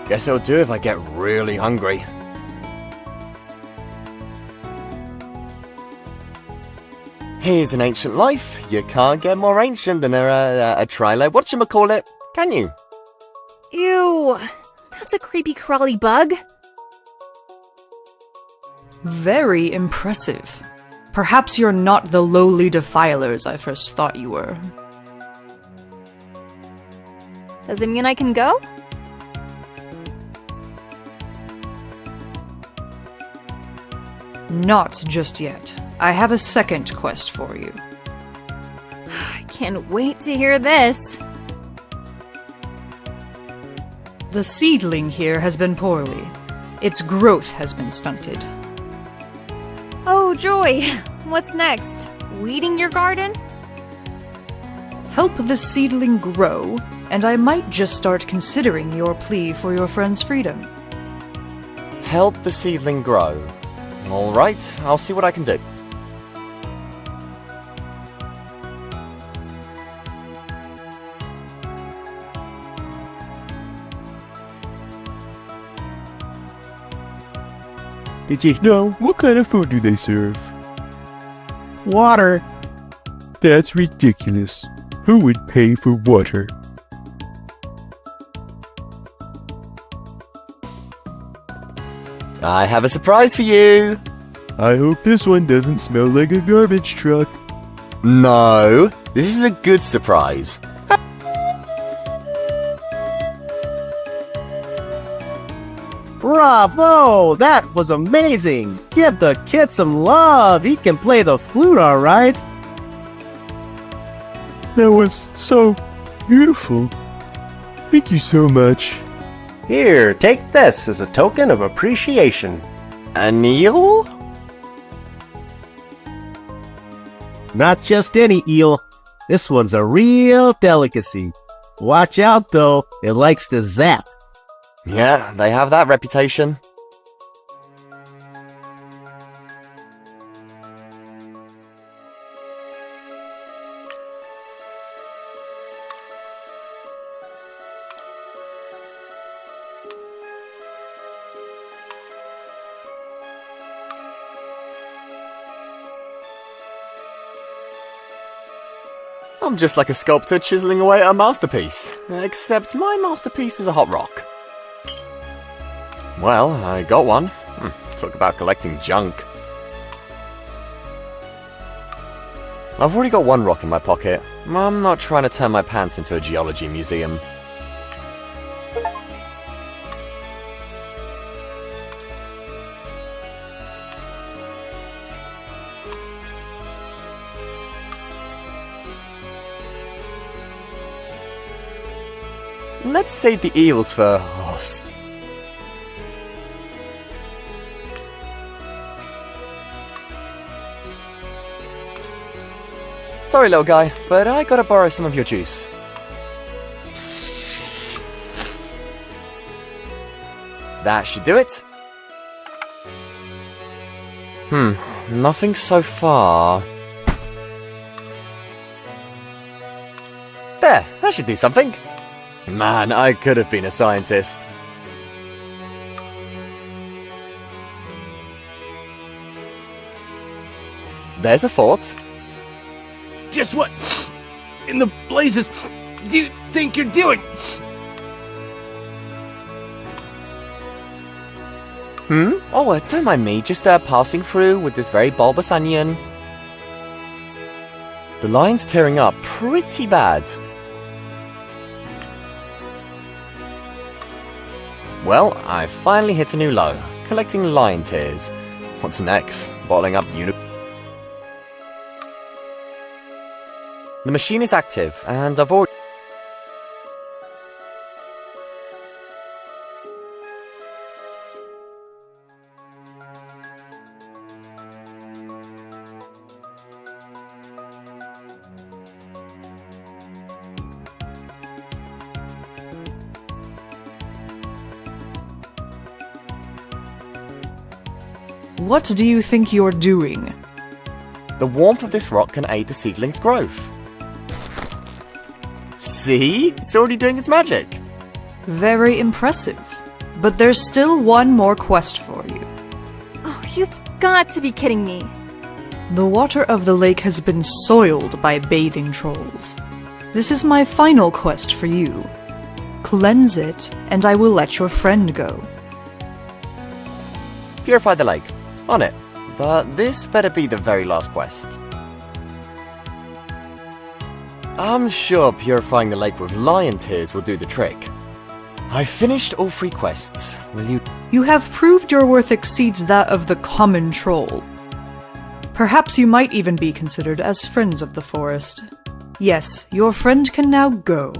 Guess it'll do if I get really hungry. Here's an ancient life. You can't get more ancient than a trilobite. Whatchamacallit, can you? Ew, that's a creepy crawly bug. Very impressive. Perhaps you're not the lowly defilers I first thought you were. Does it mean I can go? Not just yet. I have a second quest for you. I can't wait to hear this. The seedling here has been poorly. Its growth has been stunted. Oh, joy. What's next? Weeding your garden? Help the seedling grow, and I might just start considering your plea for your friend's freedom. Help the seedling grow. Alright, I'll see what I can do. Did you Now, what kind of food do they serve? water? That's ridiculous. Who would pay for water? I have a surprise for you! I hope this one doesn't smell like a garbage truck. No, this is a good surprise. Bravo! That was amazing! Give the kid some love! He can play the flute alright! That was so beautiful. Thank you so much. Here, take this as a token of appreciation. A eel? Not just any eel. This one's a real delicacy. Watch out though, it likes to zap. Yeah, they have that reputation. I'm just like a sculptor chiseling away at a masterpiece, except my masterpiece is a hot rock. Well, I got one. Talk about collecting junk. I've already got one rock in my pocket. I'm not trying to turn my pants into a geology museum. Let's save the eels for... Sorry, little guy, but I gotta borrow some of your juice. That should do it. Nothing so far. There, that should do something. Man, I could have been a scientist. there's a fort. Just what in the blazes do you think you're doing? Oh, don't mind me, just passing through with this very bulbous onion. The line's tearing up pretty bad. Well, I finally hit a new low, collecting lion tears. What's next? Bottling up The machine is active, and I've already... What do you think you're doing? The warmth of this rock can aid the seedling's growth. See? It's already doing its magic. Very impressive. But there's still one more quest for you. Oh, you've got to be kidding me. The water of the lake has been soiled by bathing trolls. This is my final quest for you. Cleanse it, and I will let your friend go. Purify the lake. On it. But this better be the very last quest. I'm sure purifying the lake with lion tears will do the trick. I finished all 3 quests. Will you... You have proved your worth exceeds that of the common troll. Perhaps you might even be considered as friends of the forest. Yes, your friend can now go.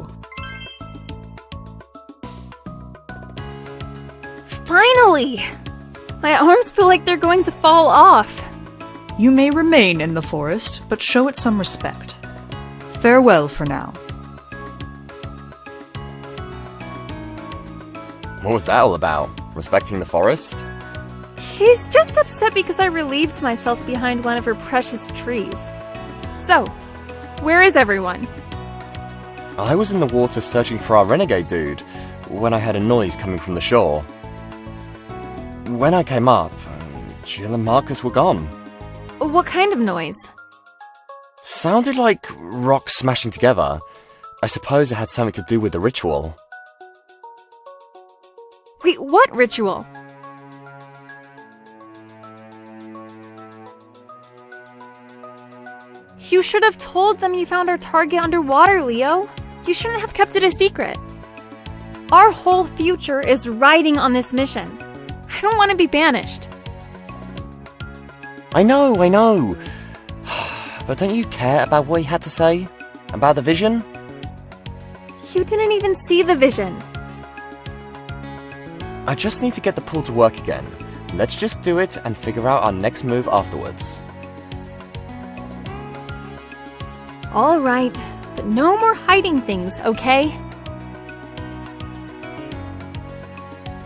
Finally! My arms feel like they're going to fall off. You may remain in the forest, but show it some respect. Farewell for now. What was that all about? Respecting the forest? She's just upset because I relieved myself behind one of her precious trees. So, where is everyone? I was in the water searching for our renegade dude when I heard a noise coming from the shore. When I came up, Jill and Marcus were gone. What kind of noise? Sounded like rocks smashing together. I suppose it had something to do with the ritual. Wait, what ritual? You should have told them you found our target underwater, Leo. You shouldn't have kept it a secret. Our whole future is riding on this mission. I don't want to be banished. I know. But don't you care about what he had to say? About the vision? You didn't even see the vision. I just need to get the pool to work again. Let's just do it and figure out our next move afterwards. All right, but no more hiding things, okay?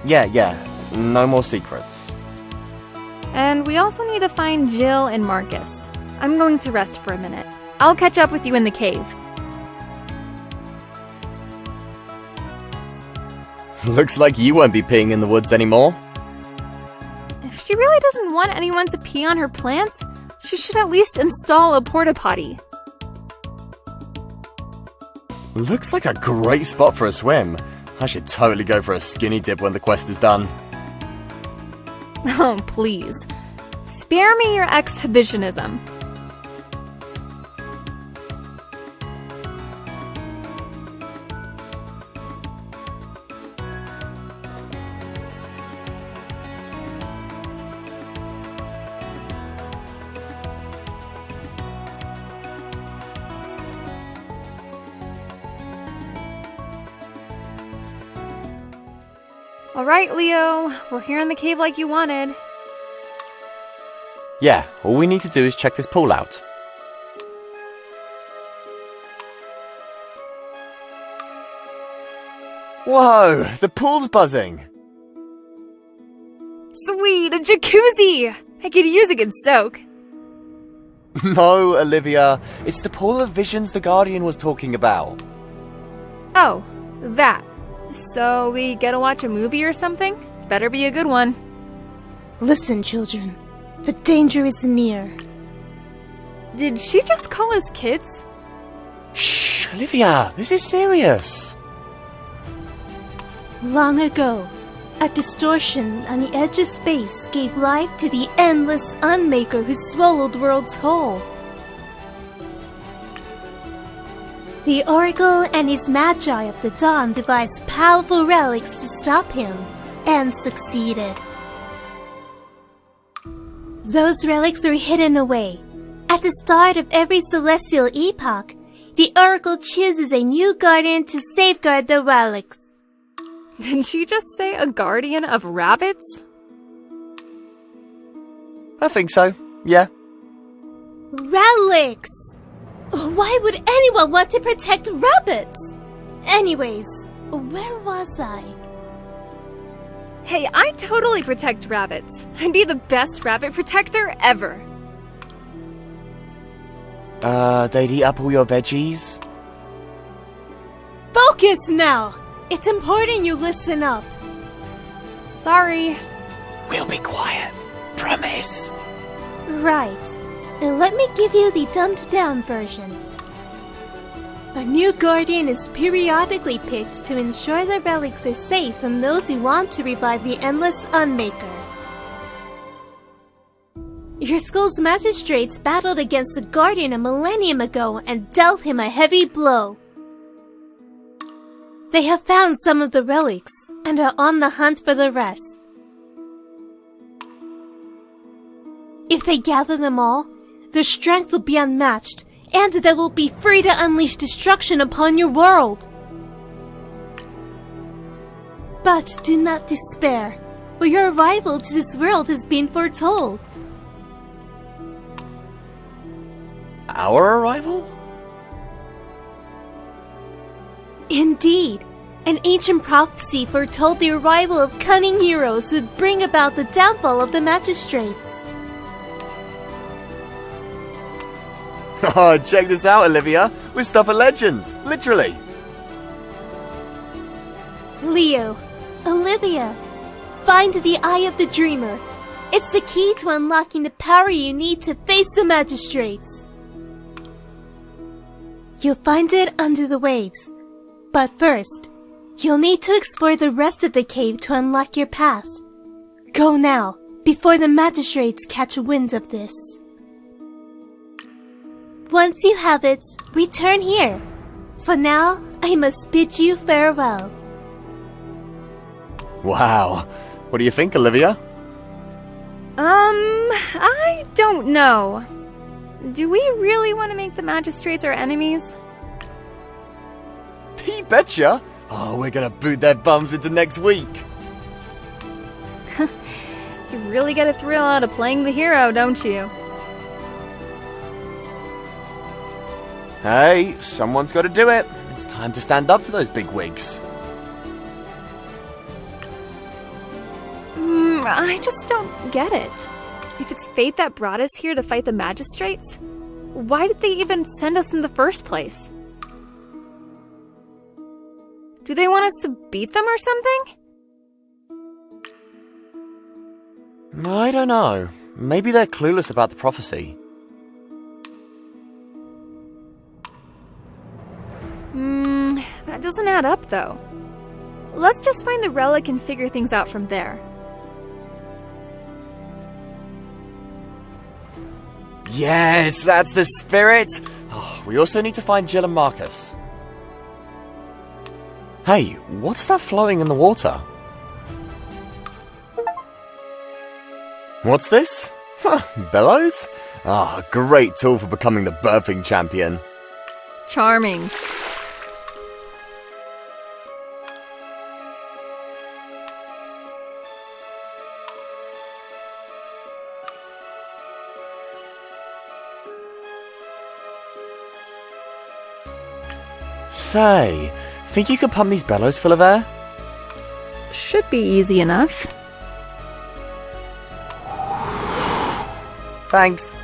Yeah. No more secrets. And we also need to find Jill and Marcus. I'm going to rest for a minute. I'll catch up with you in the cave. Looks like you won't be peeing in the woods anymore. If she really doesn't want anyone to pee on her plants, she should at least install a porta potty. Looks like a great spot for a swim. I should totally go for a skinny dip when the quest is done. Oh, please. Spare me your exhibitionism. Alright, Leo. We're here in the cave like you wanted. Yeah, all we need to do is check this pool out. Whoa, the pool's buzzing. Sweet, a jacuzzi! I could use a good soak. No, Olivia, it's the pool of visions the Guardian was talking about. Oh, that. So we get to watch a movie or something? Better be a good one. Listen, children. The danger is near. Did she just call us kids? Shh, Olivia, this is serious. Long ago, a distortion on the edge of space gave life to the endless unmaker who swallowed worlds whole. The Oracle and his magi of the dawn devised powerful relics to stop him, and succeeded. Those relics were hidden away. At the start of every celestial epoch, the Oracle chooses a new guardian to safeguard the relics. Did she just say a guardian of rabbits? I think so, yeah. Relics! Why would anyone want to protect rabbits? Anyways, where was I? Hey, I totally protect rabbits. I'd be the best rabbit protector ever. They'd eat up all your veggies? Focus now! It's important you listen up. Sorry. We'll be quiet. Promise. Right. And let me give you the dumbed-down version. A new guardian is periodically picked to ensure the relics are safe from those who want to revive the endless unmaker. Your school's magistrates battled against the guardian a millennium ago and dealt him a heavy blow. They have found some of the relics and are on the hunt for the rest. If they gather them all, their strength will be unmatched, and they will be free to unleash destruction upon your world. But do not despair, for your arrival to this world has been foretold. Our arrival? Indeed, an ancient prophecy foretold the arrival of cunning heroes who would bring about the downfall of the magistrates. Oh, check this out, Olivia. We're stuff of legends, literally. Leo, Olivia, find the Eye of the Dreamer. It's the key to unlocking the power you need to face the magistrates. You'll find it under the waves. But first, you'll need to explore the rest of the cave to unlock your path. Go now, before the magistrates catch wind of this. Once you have it, return here. For now, I must bid you farewell. Wow. What do you think, Olivia? I don't know. Do we really want to make the magistrates our enemies? You betcha. Oh, we're gonna boot their bums into next week. You really get a thrill out of playing the hero, don't you? Hey, someone's got to do it. It's time to stand up to those big wigs. I just don't get it. If it's fate that brought us here to fight the magistrates, why did they even send us in the first place? Do they want us to beat them or something? I don't know. Maybe they're clueless about the prophecy. That doesn't add up, though. Let's just find the relic and figure things out from there. Yes, that's the spirit! Oh, we also need to find Jill and Marcus. Hey, what's that flowing in the water? What's this? Bellows? Ah, great tool for becoming the burping champion. Charming. Say, think you could pump these bellows full of air? Should be easy enough. Thanks.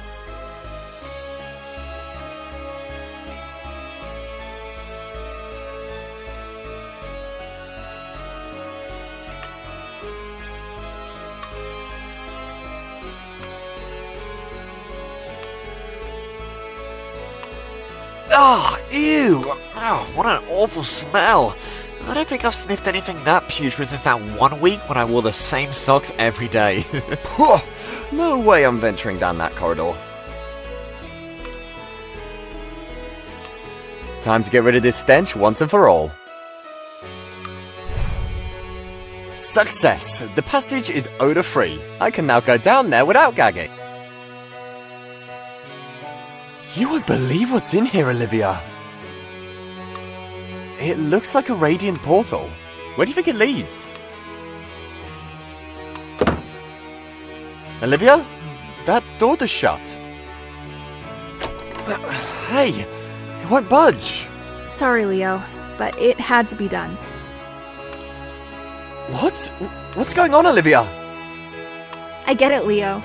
Ah, ew! Oh, what an awful smell. I don't think I've sniffed anything that putrid since that 1 week when I wore the same socks every day. No way I'm venturing down that corridor. Time to get rid of this stench once and for all. Success! The passage is odor-free. I can now go down there without gagging. You won't believe what's in here, Olivia. It looks like a radiant portal. Where do you think it leads? Olivia? That door is shut. Hey, it won't budge. Sorry, Leo, but it had to be done. What? What's going on, Olivia? I get it, Leo.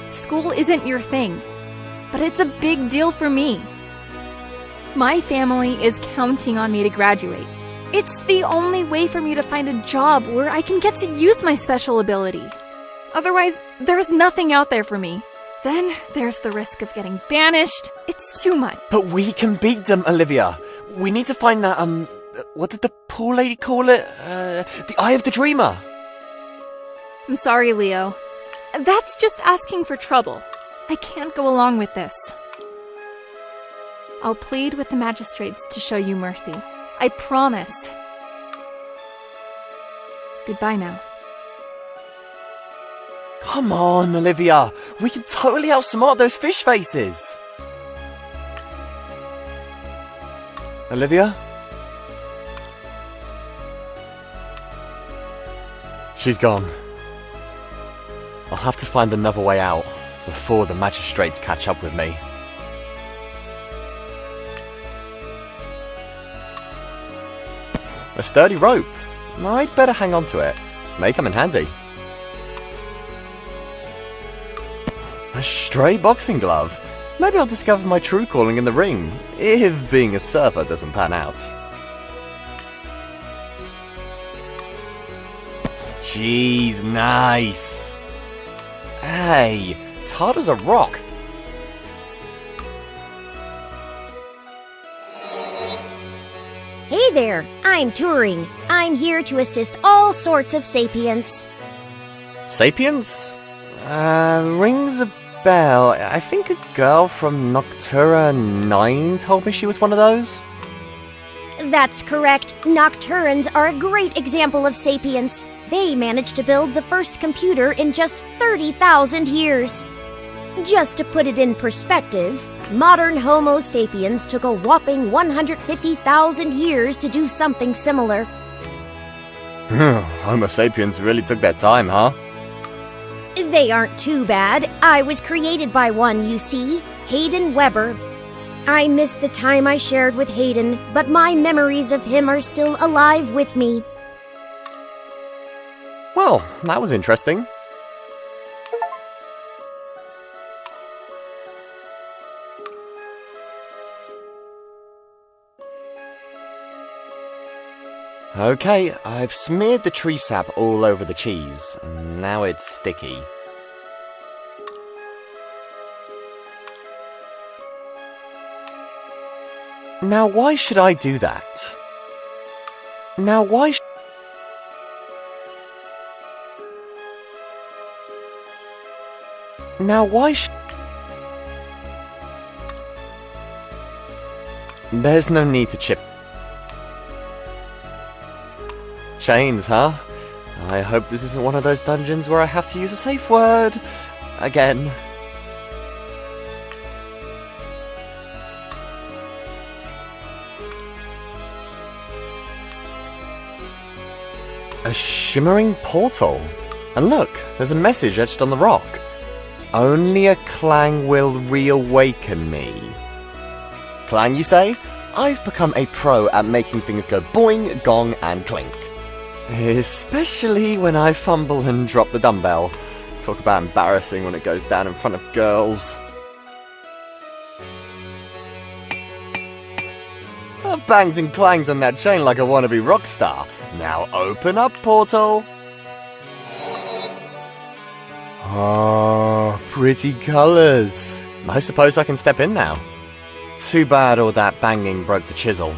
School isn't your thing, but it's a big deal for me. My family is counting on me to graduate. It's the only way for me to find a job where I can get to use my special ability. Otherwise, there's nothing out there for me. Then there's the risk of getting banished. It's too much. But we can beat them, Olivia. We need to find that, what did the pool lady call it? The Eye of the Dreamer. I'm sorry, Leo. That's just asking for trouble. I can't go along with this. I'll plead with the magistrates to show you mercy. I promise. Goodbye now. Come on, Olivia. We can totally outsmart those fish faces. Olivia? She's gone. I'll have to find another way out before the magistrates catch up with me. A sturdy rope. I'd better hang on to it. May come in handy. A stray boxing glove. Maybe I'll discover my true calling in the ring, if being a surfer doesn't pan out. Jeez, nice. Hey, it's hard as a rock. Hey there, I'm Turing. I'm here to assist all sorts of sapients. Sapiens? Rings a bell. I think a girl from Noctura 9 told me she was one of those. That's correct. Nocturans are a great example of sapients. They managed to build the first computer in just 30,000 years. Just to put it in perspective, modern Homo sapiens took a whopping 150,000 years to do something similar. Homo sapiens really took their time, huh? They aren't too bad. I was created by one, you see, Hayden Weber. I miss the time I shared with Hayden, but my memories of him are still alive with me. Well, that was interesting. Okay, I've smeared the tree sap all over the cheese, and now it's sticky. Now why should I do that? Now why There's no need to chip. Chains, huh? I hope this isn't one of those dungeons where I have to use a safe word again. A shimmering portal. And look, there's a message etched on the rock. Only a clang will reawaken me. Clang, you say? I've become a pro at making things go boing, gong, and clink. Especially when I fumble and drop the dumbbell. Talk about embarrassing when it goes down in front of girls. I've banged and clanged on that chain like a wannabe rock star. Now open up, portal. Ah, pretty colours. I suppose I can step in now. Too bad all that banging broke the chisel.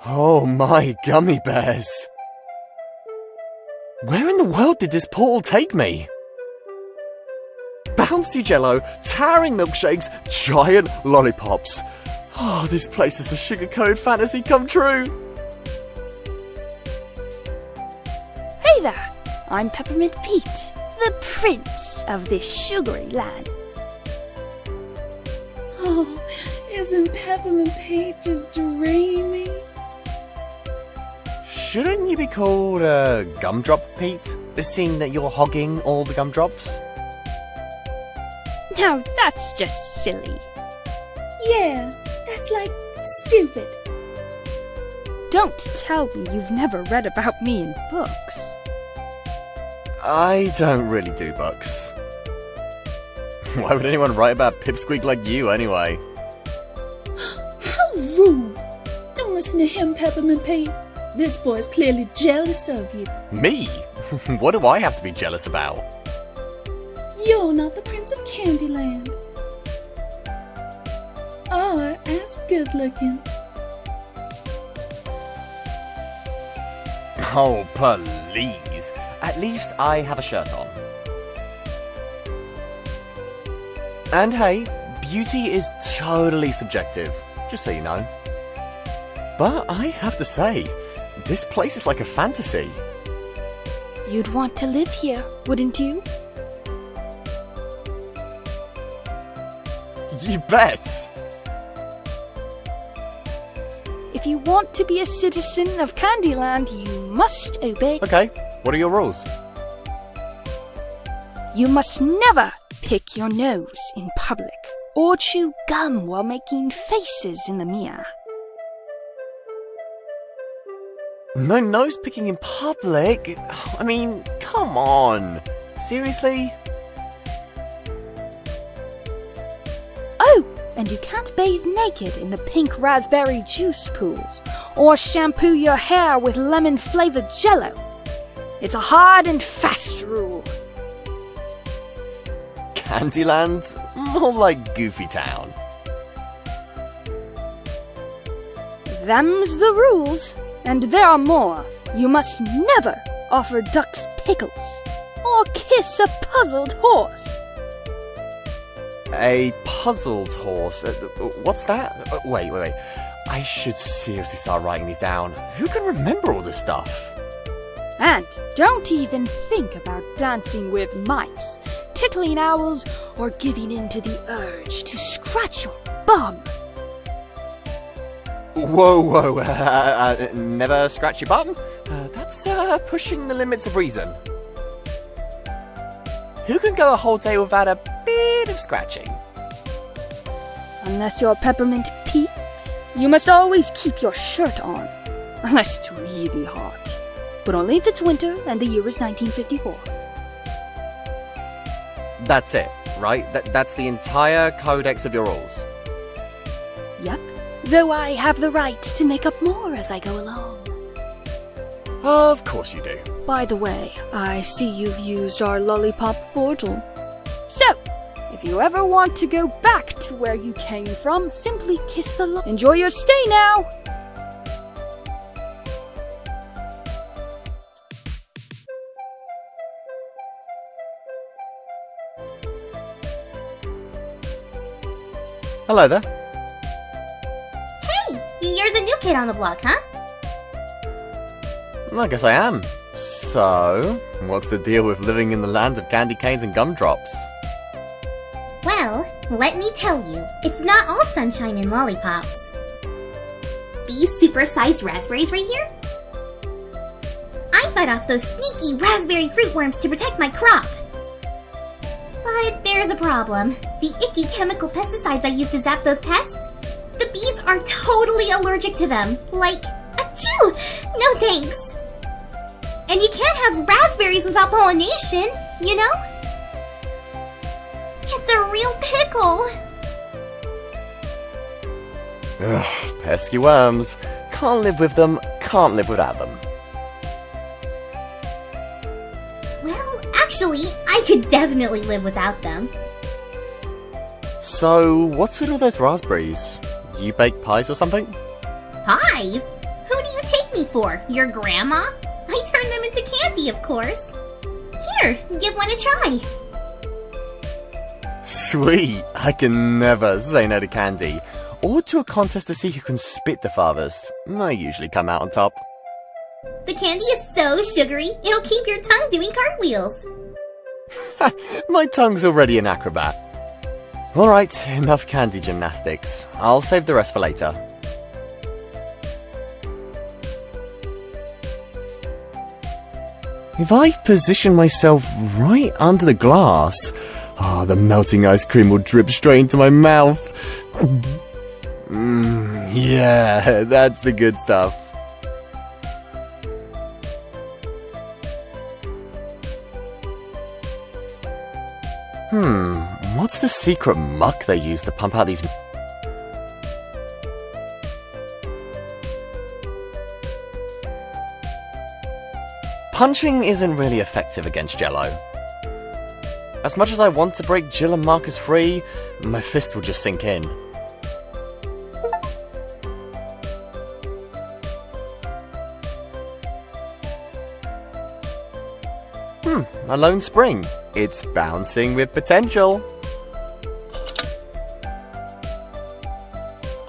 Oh my gummy bears! Where in the world did this portal take me? Bouncy jello, towering milkshakes, giant lollipops. Oh, this place is a sugar-coated fantasy come true! Hey there! I'm Peppermint Pete, the prince of this sugary land. Oh, isn't Peppermint Pete just dreamy? Shouldn't you be called Gumdrop Pete, seeing that you're hogging all the gumdrops? Now that's just silly. Yeah, that's like stupid. Don't tell me you've never read about me in books. I don't really do books. Why would anyone write about Pipsqueak like you, anyway? How rude! Don't listen to him, Peppermint Pete. This boy's clearly jealous of you. Me? What do I have to be jealous about? You're not the Prince of Candyland. Or as good looking. Oh, please. At least I have a shirt on. And hey, beauty is totally subjective, just so you know. But I have to say, this place is like a fantasy. You'd want to live here, wouldn't you? You bet! If you want to be a citizen of Candyland, you must obey. Okay, what are your rules? You must never pick your nose in public, or chew gum while making faces in the mirror. No nose picking in public? I mean, come on. Seriously? Oh, and you can't bathe naked in the pink raspberry juice pools, or shampoo your hair with lemon-flavored jello. It's a hard and fast rule. Candyland? More like Goofy Town. Them's the rules, and there are more. You must never offer ducks pickles, or kiss a puzzled horse. A puzzled horse? What's that? Wait. I should seriously start writing these down. Who can remember all this stuff? And don't even think about dancing with mice, tickling owls, or giving in to the urge to scratch your bum. Whoa, never scratch your bum? That's pushing the limits of reason. Who can go a whole day without a bit of scratching? Unless you're Peppermint Pete, you must always keep your shirt on. Unless it's really hot. But only if it's winter and the year is 1954. That's it, right? That's the entire codex of your rules. Yep. Though I have the right to make up more as I go along. Of course you do. By the way, I see you've used our lollipop portal. So, if you ever want to go back to where you came from, simply kiss the Enjoy your stay now! Hello there. Hey! You're the new kid on the block, huh? I guess I am. So, what's the deal with living in the land of candy canes and gumdrops? Well, let me tell you, it's not all sunshine and lollipops. These super-sized raspberries right here? I fight off those sneaky raspberry fruit worms to protect my crop. But there's a problem. The icky chemical pesticides I use to zap those pests, the bees are totally allergic to them. Like, achoo! No thanks. And you can't have raspberries without pollination, you know? It's a real pickle. Ugh, pesky worms. Can't live with them, can't live without them. Well, actually, I could definitely live without them. So, what's with all those raspberries? You bake pies or something? Pies? Who do you take me for? Your grandma? I turned them into candy, of course. Here, give one a try. Sweet. I can never say no to candy. Or to a contest to see who can spit the farthest. I usually come out on top. The candy is so sugary, it'll keep your tongue doing cartwheels. My tongue's already an acrobat. Alright, enough candy gymnastics. I'll save the rest for later. If I position myself right under the glass, the melting ice cream will drip straight into my mouth. Yeah, that's the good stuff. What's the secret muck they use to pump out these... Punching isn't really effective against Jello. As much as I want to break Jill and Marcus free, my fist will just sink in. A lone spring. It's bouncing with potential.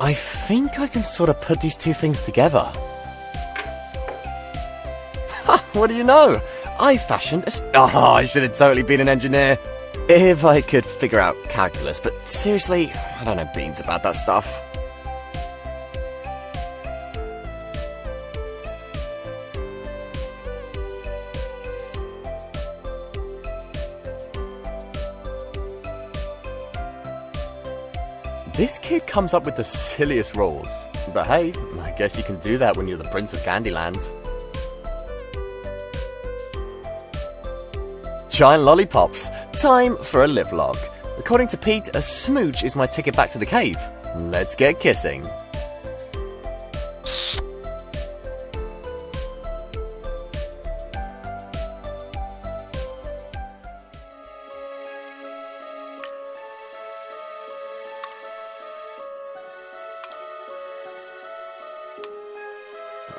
I think I can sort of put these two things together. What do you know? I fashioned a... I should have totally been an engineer. If I could figure out calculus, but seriously, I don't know beans about that stuff. This kid comes up with the silliest rules. But hey, I guess you can do that when you're the Prince of Candyland. Giant lollipops. Time for a live log. According to Pete, a smooch is my ticket back to the cave. Let's get kissing.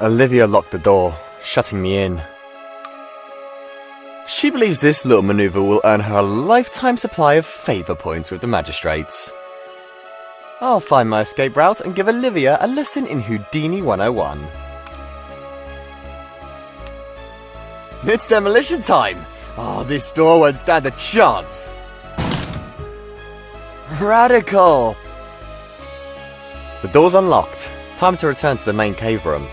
Olivia locked the door, shutting me in. She believes this little maneuver will earn her a lifetime supply of favour points with the magistrates. I'll find my escape route and give Olivia a lesson in Houdini 101. It's demolition time! This door won't stand a chance! Radical! The door's unlocked. Time to return to the main cave room.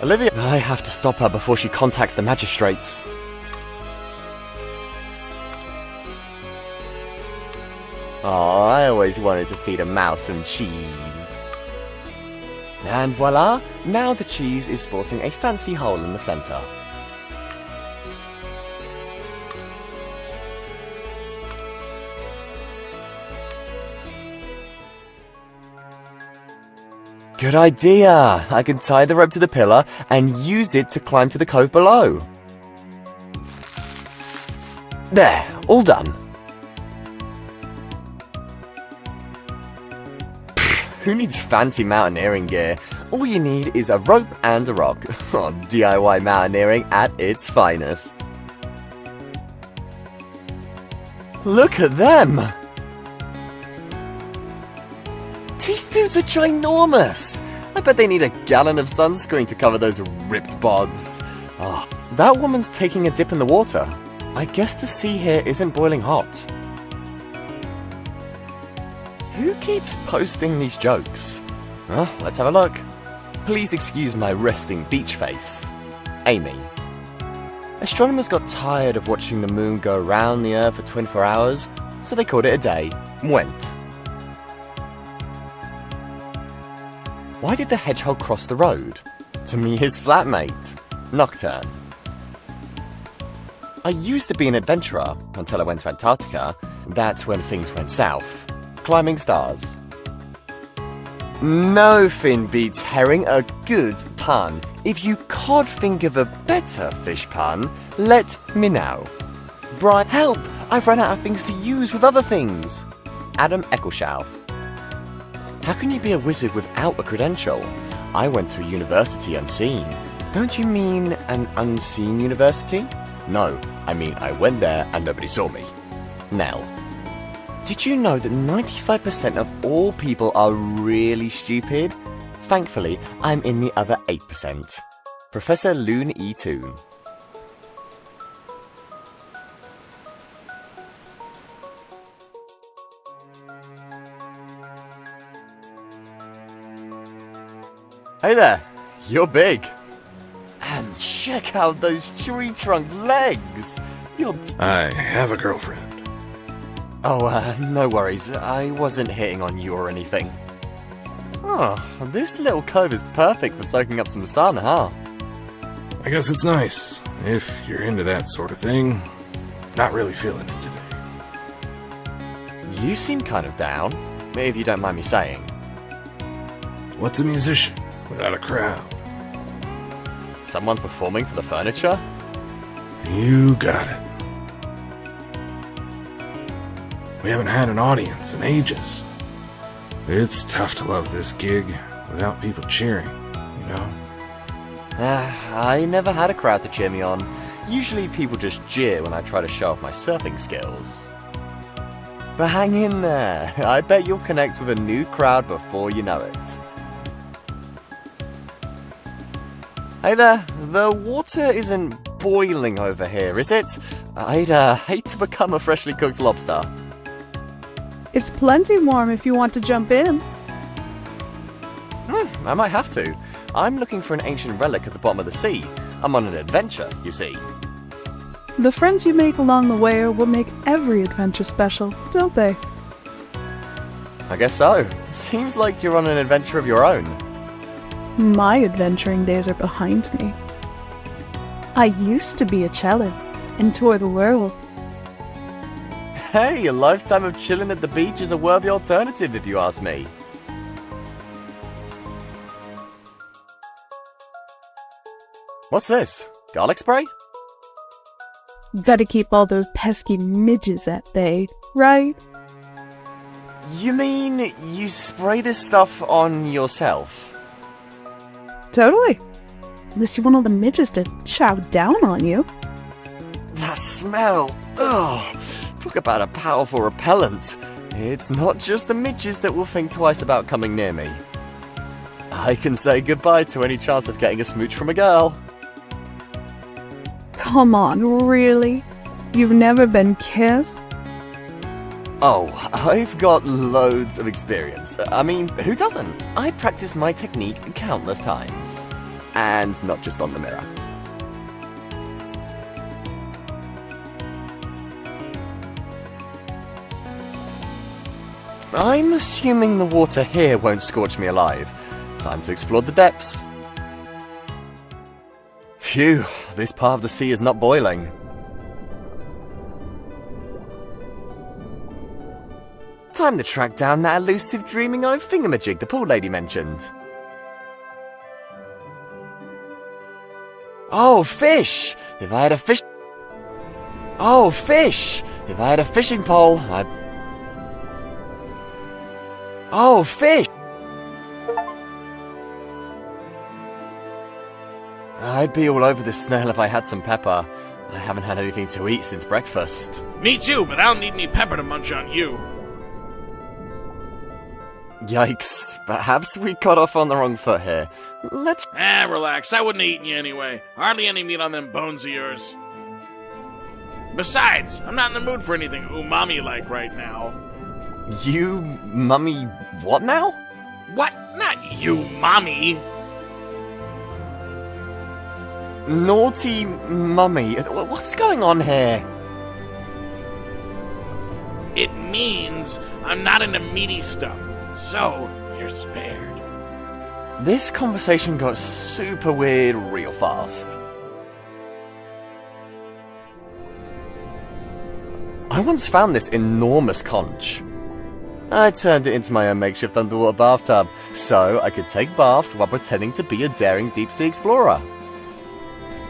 Olivia, I have to stop her before she contacts the magistrates. I always wanted to feed a mouse some cheese. And voila, now the cheese is sporting a fancy hole in the centre. Good idea! I can tie the rope to the pillar and use it to climb to the cove below. There, all done. Who needs fancy mountaineering gear? All you need is a rope and a rock. DIY mountaineering at its finest. Look at them! These dudes are ginormous! I bet they need a gallon of sunscreen to cover those ripped bods. That woman's taking a dip in the water. I guess the sea here isn't boiling hot. Who keeps posting these jokes? Let's have a look. Please excuse my resting beach face. Amy. Astronomers got tired of watching the moon go around the Earth for 24 hours, so they called it a day. Went. Why did the hedgehog cross the road? To meet his flatmate, Nocturne. I used to be an adventurer until I went to Antarctica. That's when things went south. Climbing stars. No fin beats herring a good pun. If you can't think of a better fish pun, let me know. Brian, help! I've run out of things to use with other things. Adam Eccleshaw. How can you be a wizard without a credential? I went to a university unseen. Don't you mean an unseen university? No, I mean I went there and nobody saw me. Nell. Did you know that 95% of all people are really stupid? Thankfully, I'm in the other 8%. Professor Loon E. Toon. Hey there, you're big. And check out those tree trunk legs. I have a girlfriend. Oh, no worries. I wasn't hitting on you or anything. Oh, this little cove is perfect for soaking up some sun, huh? I guess it's nice, if you're into that sort of thing. Not really feeling it today. You seem kind of down, if you don't mind me saying. What's a musician without a crowd? Someone performing for the furniture? You got it. We haven't had an audience in ages. It's tough to love this gig without people cheering, you know? I never had a crowd to cheer me on. Usually people just jeer when I try to show off my surfing skills. But hang in there. I bet you'll connect with a new crowd before you know it. Hey there, the water isn't boiling over here, is it? I'd hate to become a freshly cooked lobster. It's plenty warm if you want to jump in. I might have to. I'm looking for an ancient relic at the bottom of the sea. I'm on an adventure, you see. The friends you make along the way are what make every adventure special, don't they? I guess so. Seems like you're on an adventure of your own. My adventuring days are behind me. I used to be a cellist and tour the world. Hey, a lifetime of chilling at the beach is a worthy alternative if you ask me. What's this? Garlic spray? Gotta keep all those pesky midges at bay, right? You mean you spray this stuff on yourself? Totally. Unless you want all the midges to chow down on you. That smell! Ugh! Talk about a powerful repellent. It's not just the midges that will think twice about coming near me. I can say goodbye to any chance of getting a smooch from a girl. Come on, really? You've never been kissed? Oh, I've got loads of experience. I mean, who doesn't? I practiced my technique countless times. And not just on the mirror. I'm assuming the water here won't scorch me alive. Time to explore the depths. Phew, this part of the sea is not boiling. Time to track down that elusive dreaming eye thingamajig the pool lady mentioned. Oh, fish! If I had a fish... Oh, fish! If I had a fishing pole, I'd... Oh, fish! I'd be all over this snail if I had some pepper. I haven't had anything to eat since breakfast. Me too, but I don't need any pepper to munch on you. Yikes. Perhaps we got off on the wrong foot here. Let's... Relax. I wouldn't have eaten you anyway. Hardly any meat on them bones of yours. Besides, I'm not in the mood for anything umami-like right now. You... mummy... what now? What? Not you, mommy. Naughty mummy. What's going on here? It means I'm not into meaty stuff. So, you're spared. This conversation got super weird real fast. I once found this enormous conch. I turned it into my own makeshift underwater bathtub, so I could take baths while pretending to be a daring deep-sea explorer.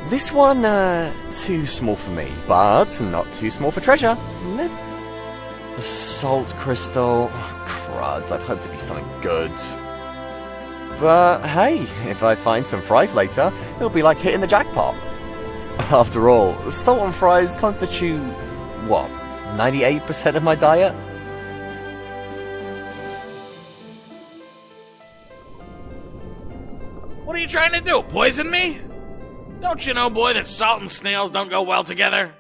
This one, too small for me, but not too small for treasure. A salt crystal. Oh, crud, I'd hope to be something good. But hey, if I find some fries later, it'll be like hitting the jackpot. After all, salt and fries constitute, what, 98% of my diet? What are you trying to do, poison me? Don't you know, boy, that salt and snails don't go well together?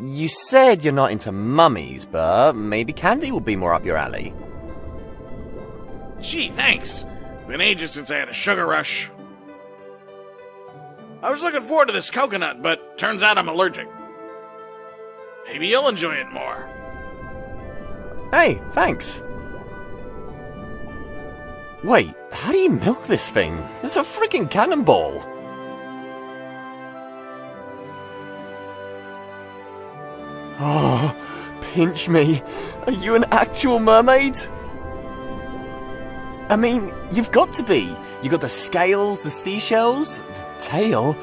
You said you're not into mummies, but maybe candy will be more up your alley. Gee, thanks. It's been ages since I had a sugar rush. I was looking forward to this coconut, but turns out I'm allergic. Maybe you'll enjoy it more. Hey, thanks. Wait, how do you milk this thing? It's a freaking cannonball. Oh, pinch me. Are you an actual mermaid? I mean, you've got to be. You got the scales, the seashells, the tail.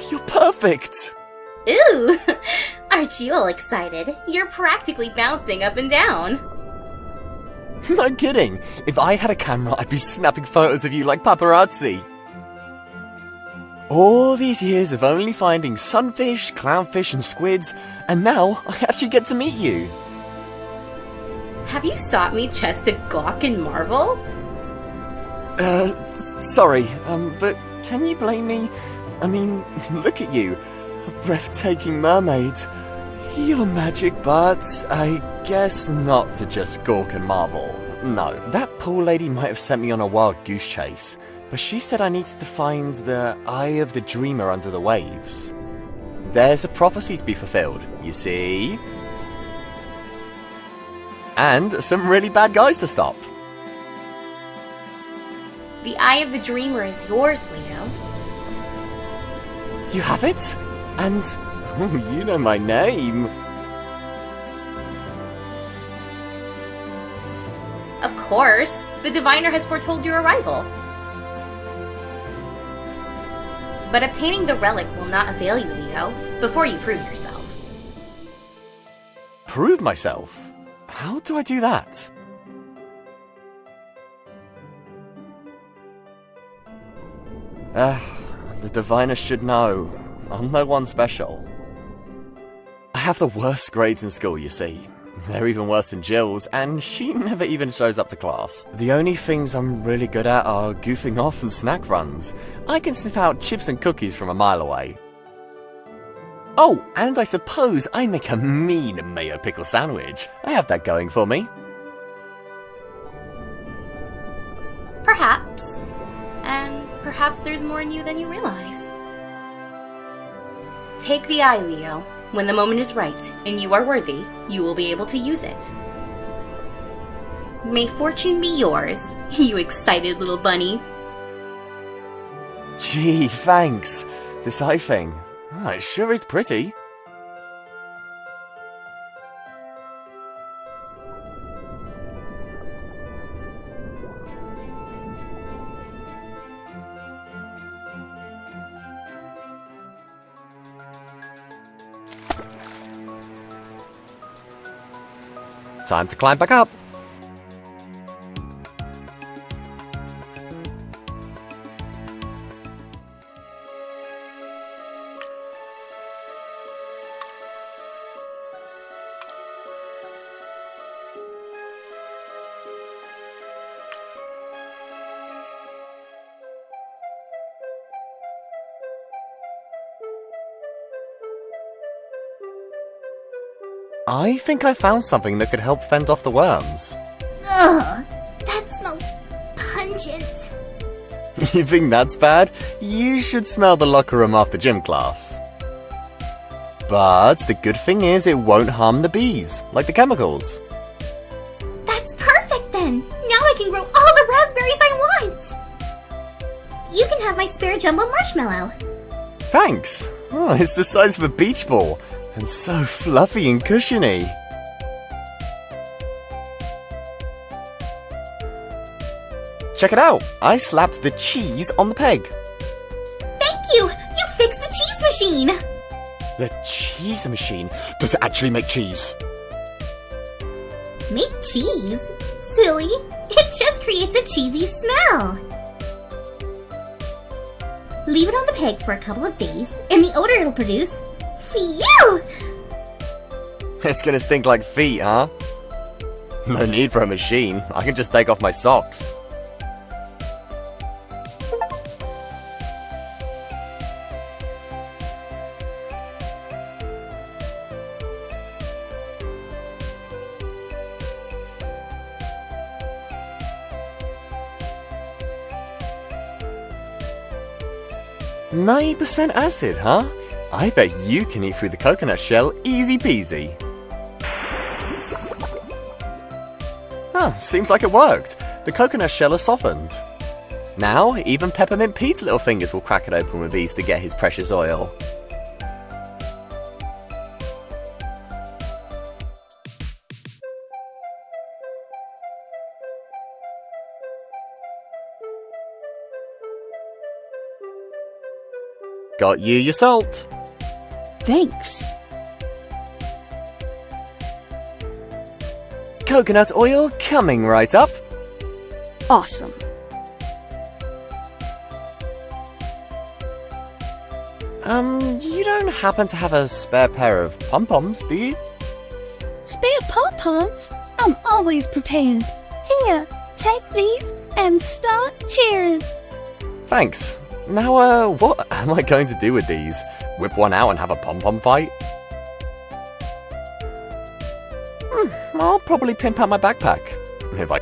You're perfect. Ooh! Aren't you all excited? You're practically bouncing up and down. No kidding. If I had a camera, I'd be snapping photos of you like paparazzi. All these years of only finding sunfish, clownfish, and squids, and now I actually get to meet you. Have you sought me just to gawk and marvel? Sorry, but can you blame me? I mean, look at you. A breathtaking mermaid. You're magic, but I guess not to just gawk and marvel. No, that poor lady might have sent me on a wild goose chase, but she said I needed to find the eye of the dreamer under the waves. There's a prophecy to be fulfilled, you see? And some really bad guys to stop. The eye of the dreamer is yours, Leo. You have it? And you know my name. Of course. The diviner has foretold your arrival. But obtaining the relic will not avail you, Leo, before you prove yourself. Prove myself? How do I do that? The diviner should know. I'm no one special. I have the worst grades in school, you see. They're even worse than Jill's, and she never even shows up to class. The only things I'm really good at are goofing off and snack runs. I can sniff out chips and cookies from a mile away. Oh, and I suppose I make a mean mayo pickle sandwich. I have that going for me. Perhaps. And perhaps there's more in you than you realize. Take the eye, Leo. When the moment is right, and you are worthy, you will be able to use it. May fortune be yours, you excited little bunny. Gee, thanks. This eye thing. It sure is pretty. Time to climb back up. I think I found something that could help fend off the worms. Ugh, that smells pungent. You think that's bad? You should smell the locker room after gym class. But the good thing is it won't harm the bees, like the chemicals. That's perfect then! Now I can grow all the raspberries I want! You can have my spare jumbo marshmallow. Thanks! Oh, it's the size of a beach ball. And so fluffy and cushiony. Check it out! I slapped the cheese on the peg. Thank you! You fixed the cheese machine! The cheese machine? Does it actually make cheese? Make cheese? Silly. It just creates a cheesy smell. Leave it on the peg for a couple of days, and the odor it'll produce... Phew! It's gonna stink like feet, huh? No need for a machine. I can just take off my socks. %% acid, huh? I bet you can eat through the coconut shell easy peasy. Huh, seems like it worked. The coconut shell is softened. Now, even Peppermint Pete's little fingers will crack it open with ease to get his precious oil. Got you your salt. Thanks. Coconut oil coming right up. Awesome. You don't happen to have a spare pair of pom-poms, do you? Spare pom-poms? I'm always prepared. Here, take these and start cheering. Thanks. Now, what am I going to do with these? Whip one out and have a pom-pom fight? I'll probably pimp out my backpack. If I...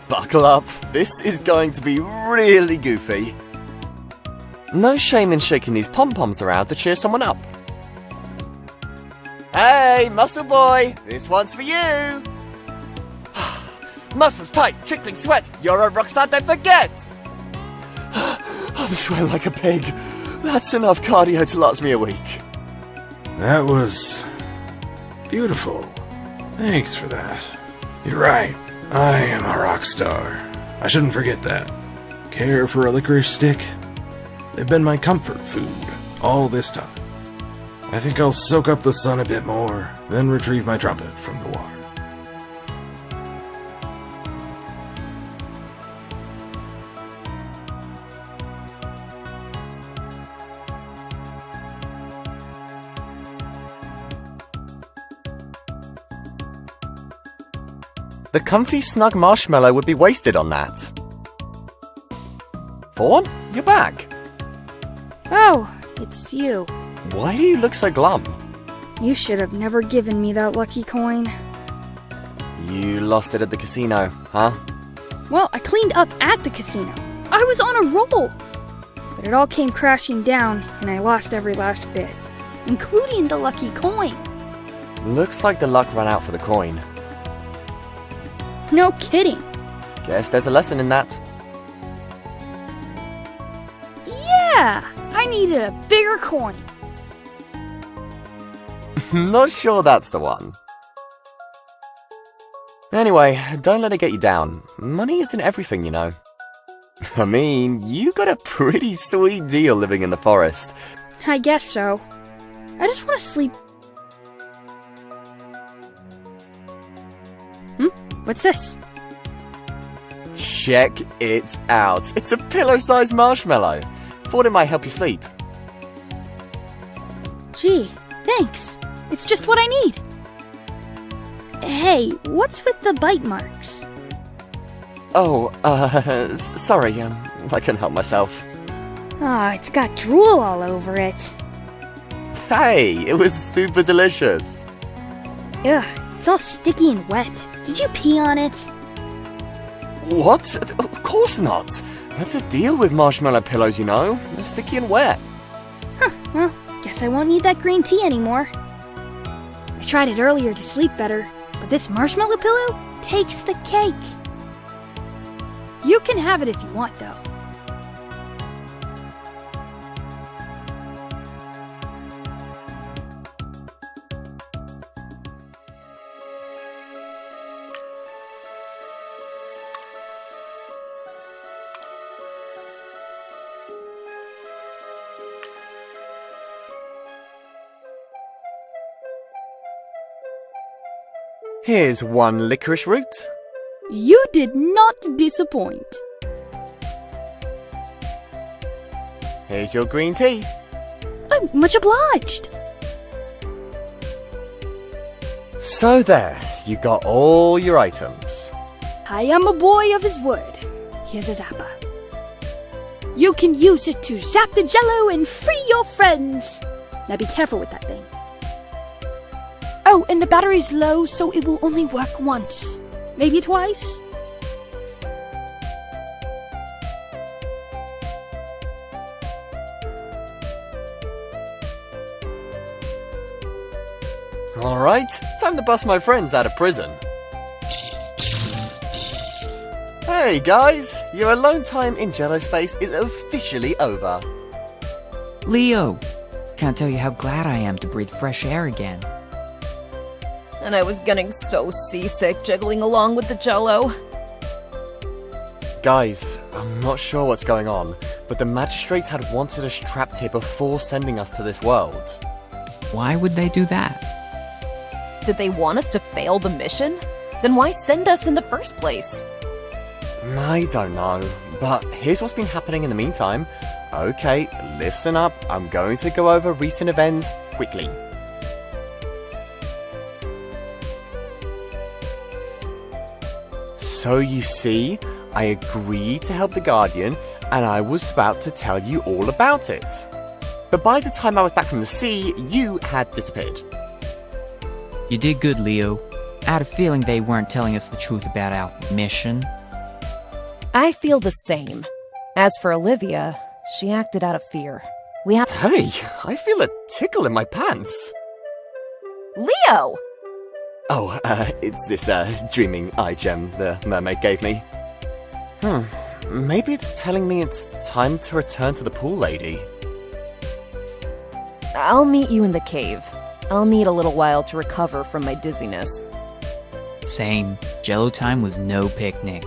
Buckle up, this is going to be really goofy. No shame in shaking these pom-poms around to cheer someone up. Hey, muscle boy, this one's for you! Muscles tight, trickling sweat, you're a rockstar, don't forget! I'm sweating like a pig. That's enough cardio to last me a week. That was... beautiful. Thanks for that. You're right. I am a rock star. I shouldn't forget that. Care for a licorice stick? They've been my comfort food all this time. I think I'll soak up the sun a bit more, then retrieve my trumpet from the water. The comfy, snug marshmallow would be wasted on that. Fawn, you're back. Oh, it's you. Why do you look so glum? You should have never given me that lucky coin. You lost it at the casino, huh? Well, I cleaned up at the casino. I was on a roll. But it all came crashing down, and I lost every last bit, including the lucky coin. Looks like the luck ran out for the coin. No kidding. Guess there's a lesson in that. Yeah, I needed a bigger coin. Not sure that's the one. Anyway, don't let it get you down. Money isn't everything, you know. I mean, you got a pretty sweet deal living in the forest. I guess so. I just want to sleep. What's this? Check it out. It's a pillow-sized marshmallow. Thought it might help you sleep. Gee, thanks. It's just what I need. Hey, what's with the bite marks? Oh, sorry, I couldn't help myself. Ah, it's got drool all over it. Hey, it was super delicious. Ugh, it's all sticky and wet. Did you pee on it? What? Of course not. That's a deal with marshmallow pillows, you know. They're sticky and wet. Huh, well, guess Guess I won't need that green tea anymore. I tried it earlier to sleep better, but this marshmallow pillow takes the cake. You can have it if you want, though. Here's one licorice root. You did not disappoint. Here's your green tea. I'm much obliged. So there, you got all your items. I am a boy of his word. Here's a zapper. You can use it to zap the jello and free your friends. Now be careful with that thing. Oh, and the battery's low, so it will only work once. Maybe twice? Alright, time to bust my friends out of prison. Hey guys, your alone time in Jello space is officially over. Leo, can't tell you how glad I am to breathe fresh air again. And I was getting so seasick jiggling along with the jello. Guys, I'm not sure what's going on, but the magistrates had wanted us trapped here before sending us to this world. Why would they do that? Did they want us to fail the mission? Then why send us in the first place? I don't know, but here's what's been happening in the meantime. Okay, listen up, I'm going to go over recent events quickly. So you see, I agreed to help the Guardian, and I was about to tell you all about it. But by the time I was back from the sea, you had disappeared. You did good, Leo. I had a feeling they weren't telling us the truth about our mission. I feel the same. As for Olivia, she acted out of fear. Hey, I feel a tickle in my pants. Leo! Oh, it's this, dreaming eye gem the mermaid gave me. Maybe it's telling me it's time to return to the pool lady. I'll meet you in the cave. I'll need a little while to recover from my dizziness. Same. Jello time was no picnic.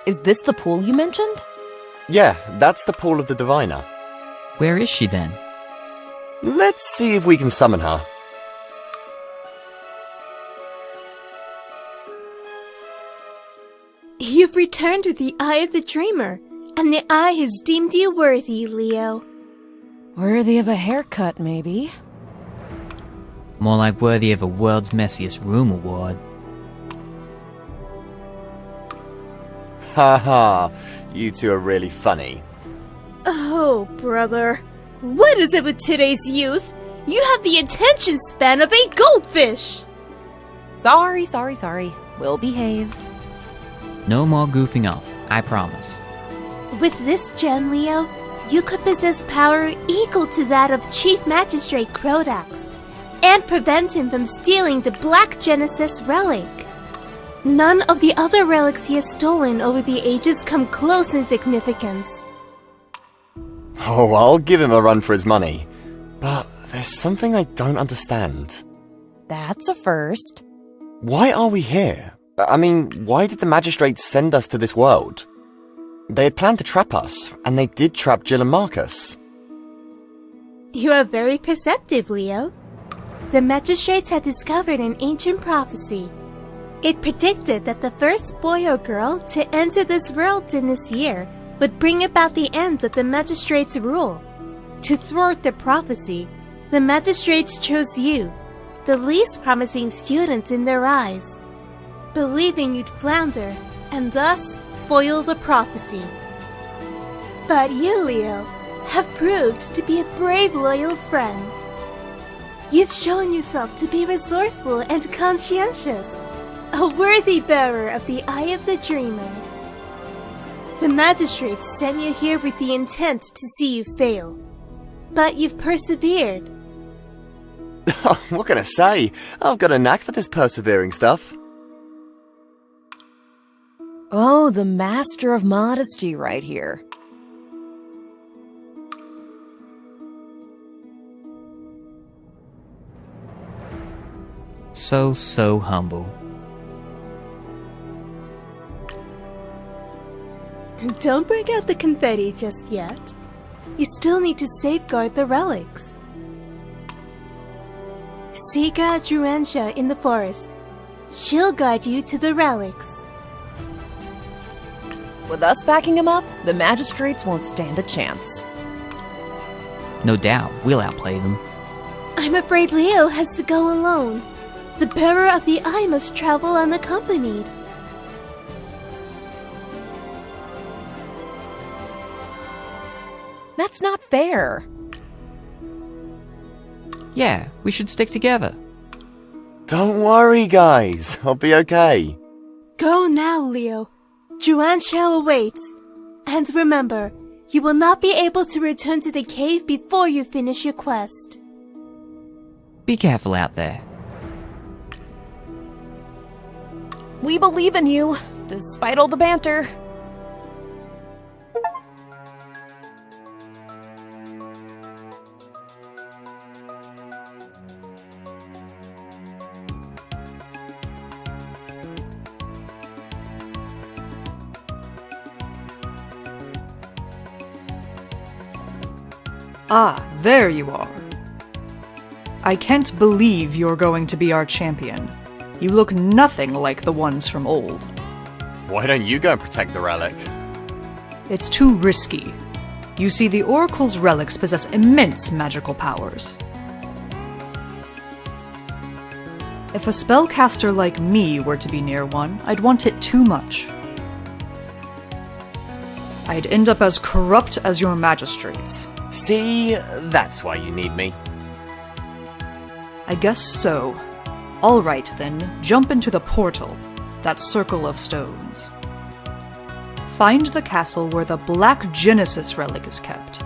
Is this the pool you mentioned? Yeah, that's the pool of the diviner. Where is she then? Let's see if we can summon her. You've returned with the Eye of the Dreamer, and the Eye has deemed you worthy, Leo. Worthy of a haircut, maybe? More like worthy of a World's Messiest Room award. Haha, you two are really funny. Oh, brother. What is it with today's youth? You have the attention span of a goldfish! Sorry. We'll behave. No more goofing off, I promise. With this gem, Leo, you could possess power equal to that of Chief Magistrate Crodax, and prevent him from stealing the Black Genesis relic. None of the other relics he has stolen over the ages come close in significance. Oh, I'll give him a run for his money. But there's something I don't understand. That's a first. Why are we here? I mean, why did the magistrates send us to this world? They had planned to trap us, and they did trap Jill and Marcus. You are very perceptive, Leo. The magistrates had discovered an ancient prophecy. It predicted that the first boy or girl to enter this world in this year would bring about the end of the magistrates' rule. To thwart the prophecy, the magistrates chose you, the least promising student in their eyes, believing you'd flounder, and thus foil the prophecy. But you, Leo, have proved to be a brave, loyal friend. You've shown yourself to be resourceful and conscientious, a worthy bearer of the Eye of the Dreamer. The magistrates sent you here with the intent to see you fail, but you've persevered. What can I say? I've got a knack for this persevering stuff. Oh, the master of modesty right here. So humble. Don't break out the confetti just yet. You still need to safeguard the relics. Seek out Druansha in the forest. She'll guide you to the relics. With us backing him up, the magistrates won't stand a chance. No doubt, we'll outplay them. I'm afraid Leo has to go alone. The bearer of the eye must travel unaccompanied. That's not fair. Yeah, we should stick together. Don't worry, guys. I'll be okay. Go now, Leo. Druansha awaits. And remember, you will not be able to return to the cave before you finish your quest. Be careful out there. We believe in you, despite all the banter. Ah, there you are. I can't believe you're going to be our champion. You look nothing like the ones from old. Why don't you go and protect the relic? It's too risky. You see, the Oracle's relics possess immense magical powers. If a spellcaster like me were to be near one, I'd want it too much. I'd end up as corrupt as your magistrates. See, that's why you need me. I guess so. All right, then, jump into the portal, that circle of stones. Find the castle where the Black Genesis relic is kept.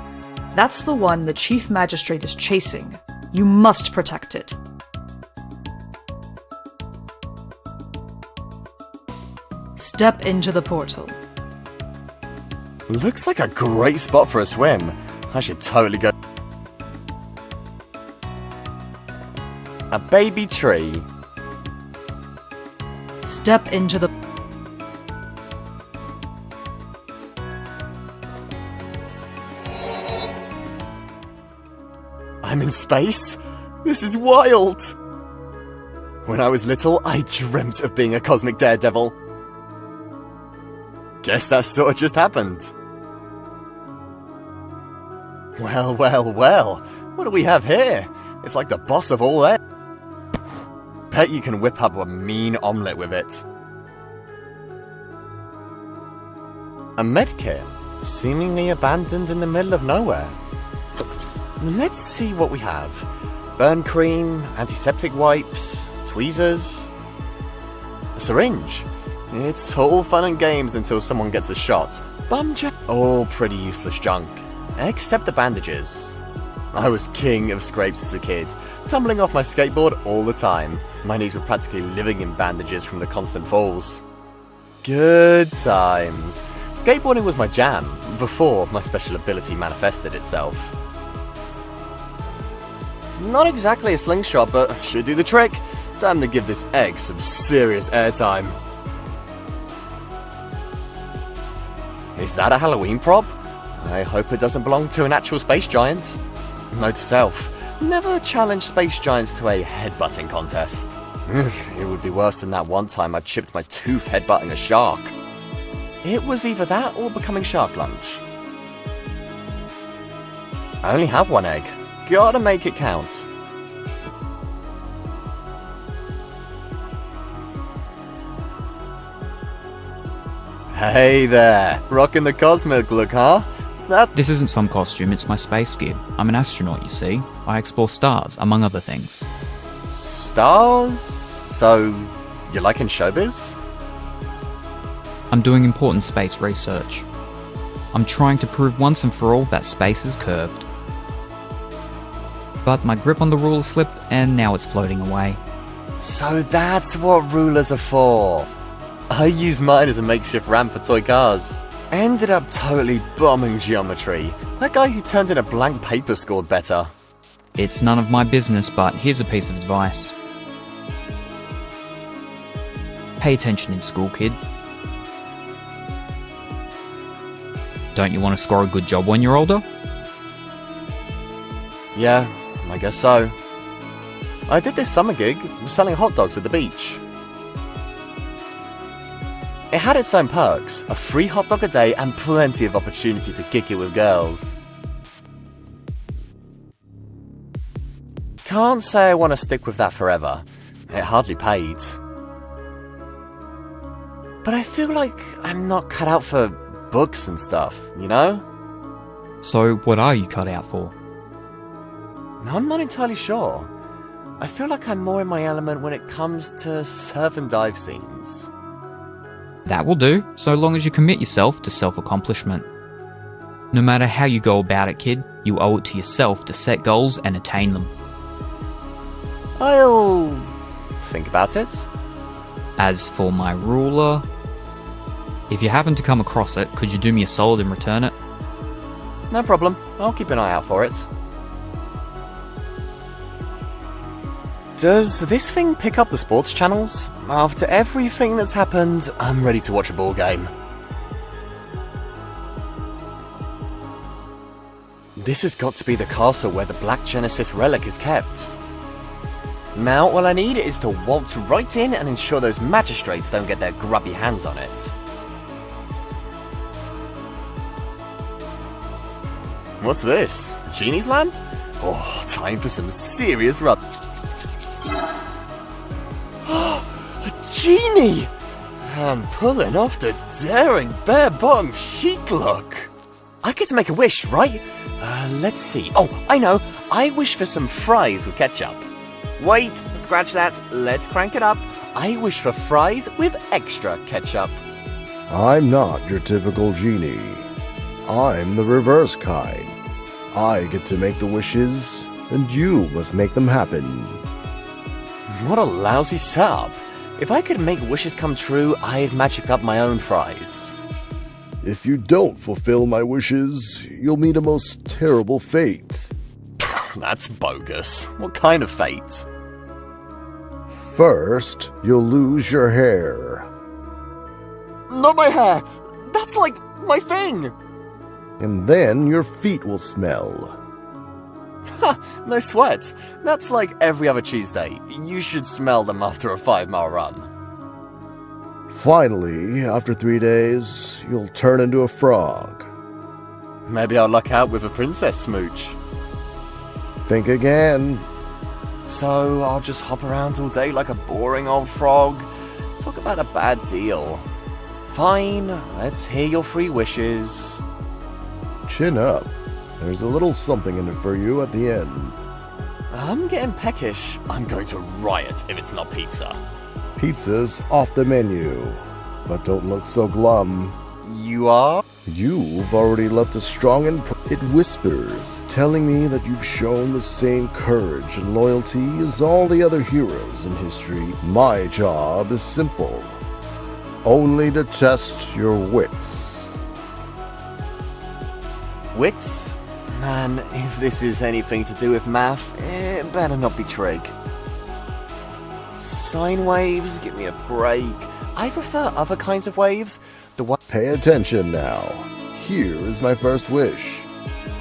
That's the one the Chief Magistrate is chasing. You must protect it. Step into the portal. Looks like a great spot for a swim. I should totally go. A baby tree. Step into the... I'm in space? This is wild! When I was little, I dreamt of being a cosmic daredevil. Guess that sort of just happened. Well, what do we have here? It's like the boss of all air. Bet you can whip up a mean omelette with it. A medkit, seemingly abandoned in the middle of nowhere. Let's see what we have. Burn cream, antiseptic wipes, tweezers, a syringe. It's all fun and games until someone gets a shot. All pretty useless junk. Except the bandages. I was king of scrapes as a kid, tumbling off my skateboard all the time. My knees were practically living in bandages from the constant falls. Good times. Skateboarding was my jam, before my special ability manifested itself. Not exactly a slingshot, but should do the trick. Time to give this egg some serious airtime. Is that a Halloween prop? I hope it doesn't belong to an actual space giant. Note to self, never challenge space giants to a headbutting contest. It would be worse than that one time I chipped my tooth headbutting a shark. It was either that or becoming shark lunch. I only have one egg. Gotta make it count. Hey there, rocking the cosmic look, huh? This isn't some costume, it's my space gear. I'm an astronaut, you see. I explore stars, among other things. Stars? So, you're like in showbiz? I'm doing important space research. I'm trying to prove once and for all that space is curved. But my grip on the ruler slipped, and now it's floating away. So that's what rulers are for. I used mine as a makeshift ramp for toy cars. Ended up totally bombing geometry. That guy who turned in a blank paper scored better. It's none of my business, but here's a piece of advice. Pay attention in school, kid. Don't you want to score a good job when you're older? Yeah, I guess so. I did this summer gig, selling hot dogs at the beach. It had its own perks, a free hot dog a day and plenty of opportunity to kick it with girls. Can't say I want to stick with that forever. It hardly paid. But I feel like I'm not cut out for books and stuff, you know? So what are you cut out for? I'm not entirely sure. I feel like I'm more in my element when it comes to surf and dive scenes. That will do, so long as you commit yourself to self-accomplishment. No matter how you go about it, kid, you owe it to yourself to set goals and attain them. I'll think about it. As for my ruler, if you happen to come across it, could you do me a solid and return it? No problem, I'll keep an eye out for it. Does this thing pick up the sports channels? After everything that's happened, I'm ready to watch a ball game. This has got to be the castle where the Black Genesis relic is kept. Now all I need is to waltz right in and ensure those magistrates don't get their grubby hands on it. What's this? Genie's lamp? Oh, time for some serious rub. A genie! I'm pulling off the daring bare-bottom chic look. I get to make a wish, right? Let's see. Oh, I know. I wish for some fries with ketchup. Wait, scratch that. Let's crank it up. I wish for fries with extra ketchup. I'm not your typical genie. I'm the reverse kind. I get to make the wishes, and you must make them happen. What a lousy setup. If I could make wishes come true, I'd magic up my own fries. If you don't fulfill my wishes, you'll meet a most terrible fate. That's bogus. What kind of fate? First, you'll lose your hair. Not my hair! That's like my thing! And then your feet will smell. Ha! No sweat. That's like every other Tuesday. You should smell them after a 5-mile run. Finally, after 3 days, you'll turn into a frog. Maybe I'll luck out with a princess smooch. Think again. So I'll just hop around all day like a boring old frog? Talk about a bad deal. Fine, let's hear your 3 wishes. Chin up. There's a little something in it for you at the end. I'm getting peckish. I'm going to riot if it's not pizza. Pizza's off the menu. But don't look so glum. You are? You've already left a strong impression. It whispers, telling me that you've shown the same courage and loyalty as all the other heroes in history. My job is simple. Only to test your wits. Wits? Man, if this is anything to do with math, it better not be trig. Sine waves, give me a break. I prefer other kinds of waves. Pay attention now. Here is my first wish.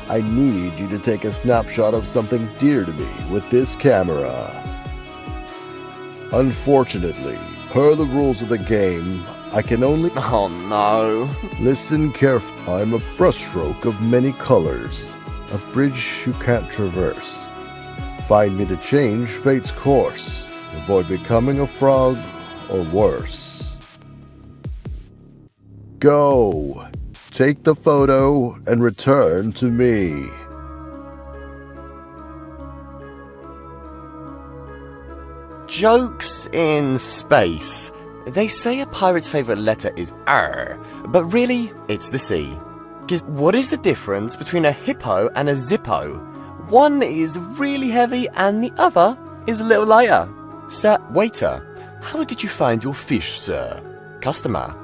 I need you to take a snapshot of something dear to me with this camera. Unfortunately, per the rules of the game, I can only... Oh no. Listen carefully. I'm a brushstroke of many colors, a bridge you can't traverse. Find me to change fate's course. Avoid becoming a frog or worse. Go. Take the photo and return to me. Jokes in space. They say a pirate's favourite letter is R, but really, it's the C. Because what is the difference between a hippo and a zippo? One is really heavy and the other is a little lighter. Sir, waiter, how did you find your fish, sir? Customer,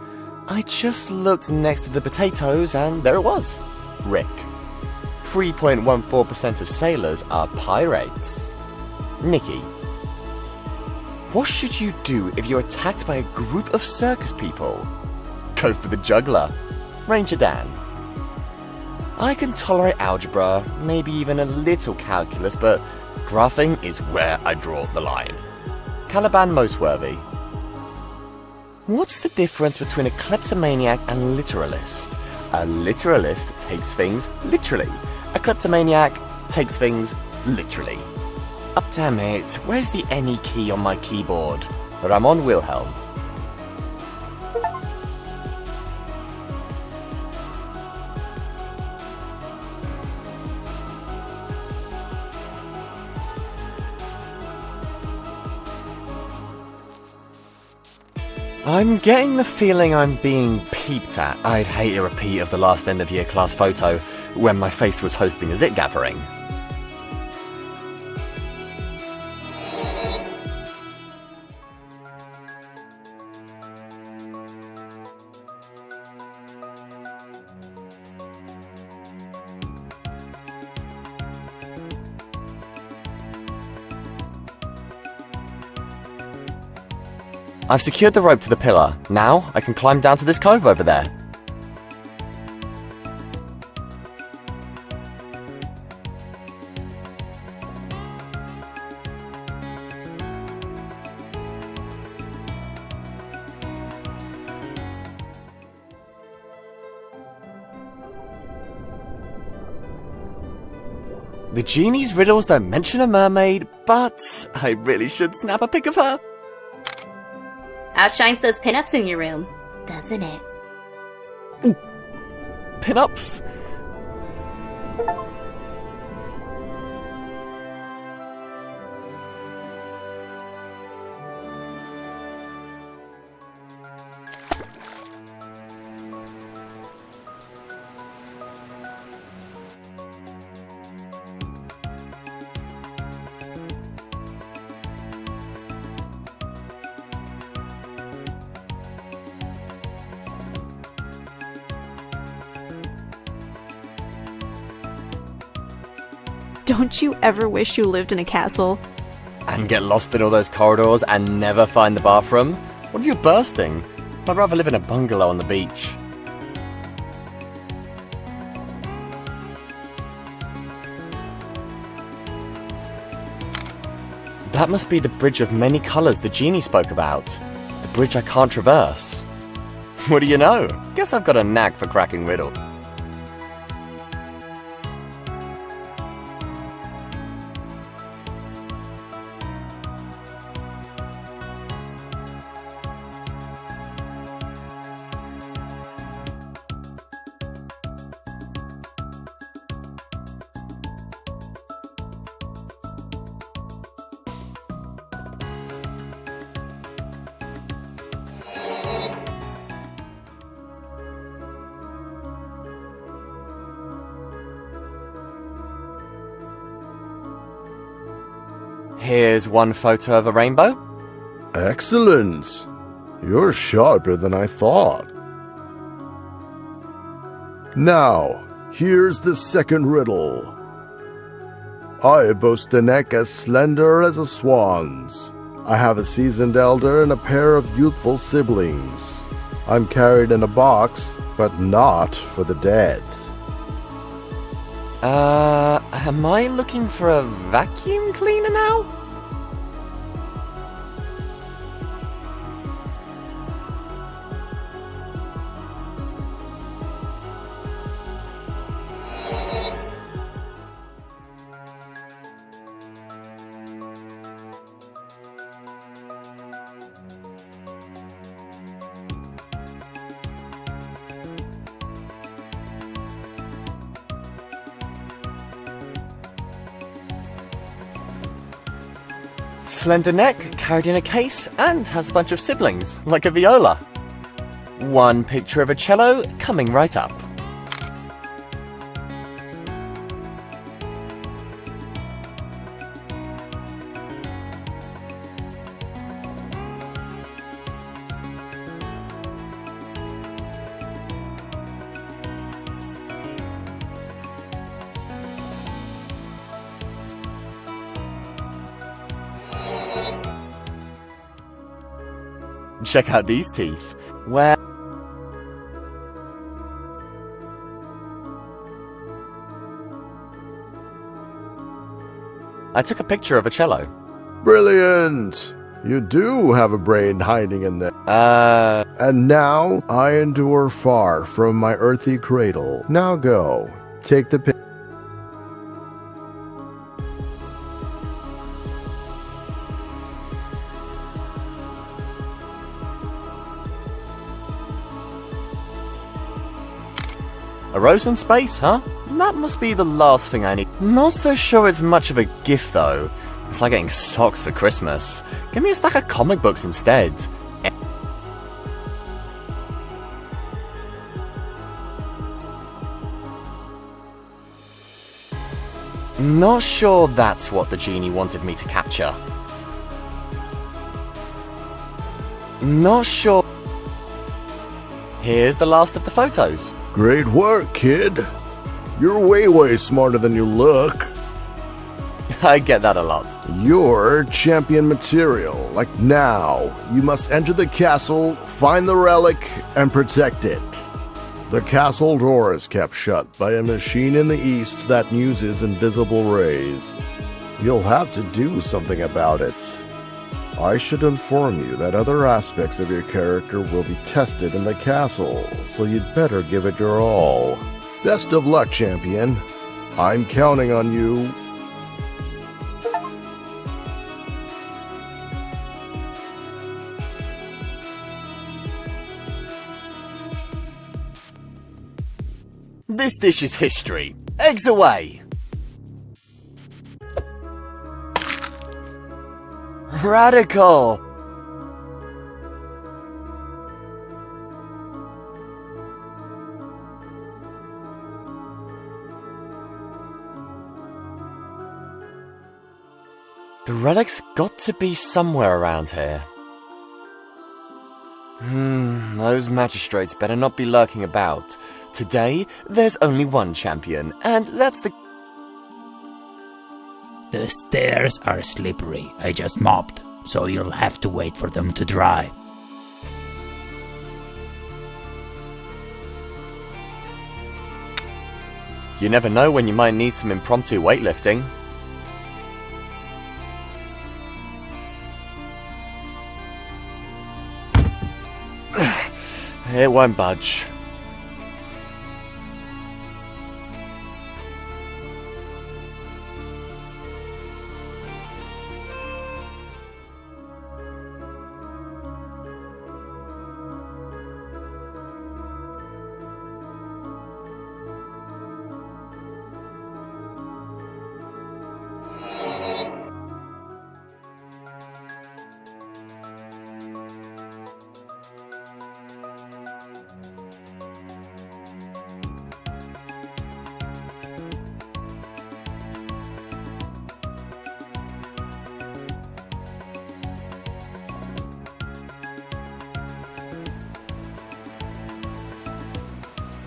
I just looked next to the potatoes and there it was. Rick, 3.14% of sailors are pirates. Nikki, what should you do if you're attacked by a group of circus people? Go for the juggler. Ranger Dan, I can tolerate algebra, maybe even a little calculus, but graphing is where I draw the line. Caliban Moseworthy, what's the difference between a kleptomaniac and a literalist? A literalist takes things literally. A kleptomaniac takes things literally. Oh, damn it, where's the any key on my keyboard? Ramon Wilhelm. I'm getting the feeling I'm being peeped at. I'd hate a repeat of the last end of year class photo when my face was hosting a zit gathering. I've secured the rope to the pillar. Now I can climb down to this cove over there. The genie's riddles don't mention a mermaid, but I really should snap a pic of her. Outshines those pinups in your room, doesn't it? Pinups? Don't you ever wish you lived in a castle? And get lost in all those corridors and never find the bathroom? What if you're bursting? I'd rather live in a bungalow on the beach. That must be the bridge of many colours the genie spoke about. The bridge I can't traverse. What do you know? Guess I've got a knack for cracking riddles. Here's one photo of a rainbow. Excellent. You're sharper than I thought. Now, here's the second riddle. I boast a neck as slender as a swan's. I have a seasoned elder and a pair of youthful siblings. I'm carried in a box, but not for the dead. Am I looking for a vacuum cleaner now? slender neck, carried in a case, and has a bunch of siblings, like a viola. One picture of a cello coming right up. Check out these teeth. Where... I took a picture of a cello. Brilliant! You do have a brain hiding in there. And now I endure far from my earthy cradle. Now go. Take the picture. A rose in space, huh? That must be the last thing I need. Not so sure it's much of a gift, though. It's like getting socks for Christmas. Give me a stack of comic books instead. Not sure that's what the genie wanted me to capture. Not sure. Here's the last of the photos. Great work, kid. You're way smarter than you look. I get that a lot. You're champion material. Like now, you must enter the castle, find the relic, and protect it. The castle door is kept shut by a machine in the east that uses invisible rays. You'll have to do something about it. I should inform you that other aspects of your character will be tested in the castle, so you'd better give it your all. Best of luck, champion. I'm counting on you. This dish is history. Eggs away! Radical! The relic's got to be somewhere around here. Those magistrates better not be lurking about. Today, there's only one champion, and that's the... The stairs are slippery. I just mopped, so you'll have to wait for them to dry. You never know when you might need some impromptu weightlifting. It won't budge.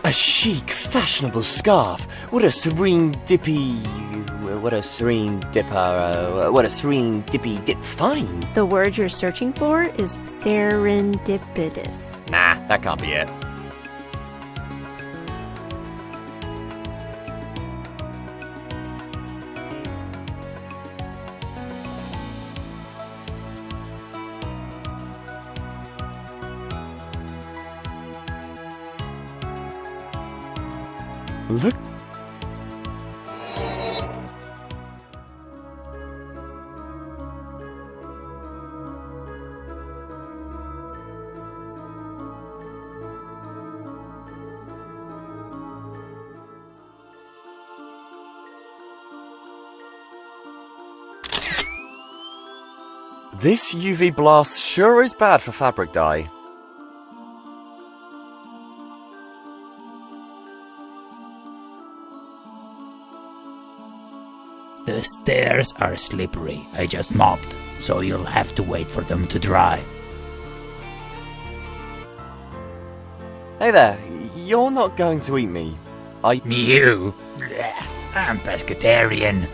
A chic, fashionable scarf. What a serene dippy... What a serene dipper... what a serene dippy dip find. The word you're searching for is serendipitous. Nah, that can't be it. Look. This UV blast sure is bad for fabric dye. The stairs are slippery. I just mopped, so you'll have to wait for them to dry. Hey there, you're not going to eat me. You? I'm pescatarian.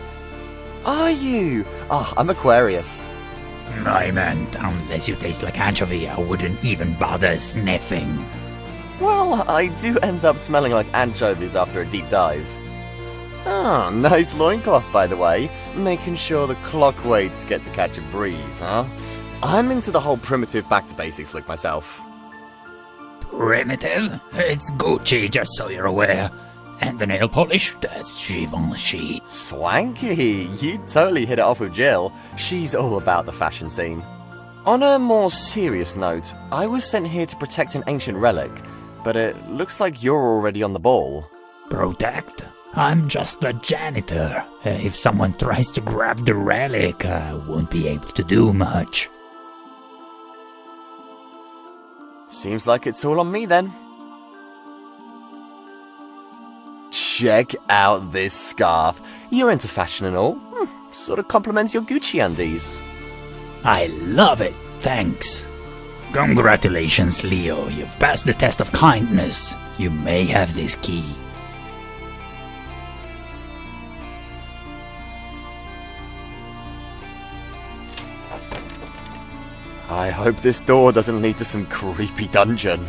Are you? Oh, I'm Aquarius. I meant, unless you taste like anchovy, I wouldn't even bother sniffing. Well, I do end up smelling like anchovies after a deep dive. Ah, nice loincloth, by the way. Making sure the clock weights get to catch a breeze, huh? I'm into the whole primitive back to basics look myself. Primitive? It's Gucci, just so you're aware. And the nail polish, that's Givenchy. Swanky! You totally hit it off with Jill. She's all about the fashion scene. On a more serious note, I was sent here to protect an ancient relic, but it looks like you're already on the ball. Protect? I'm just the janitor. If someone tries to grab the relic, I won't be able to do much. Seems like it's all on me then. Check out this scarf. You're into fashion and all. Sort of compliments your Gucci undies. I love it, thanks. Congratulations, Leo. You've passed the test of kindness. You may have this key. I hope this door doesn't lead to some creepy dungeon.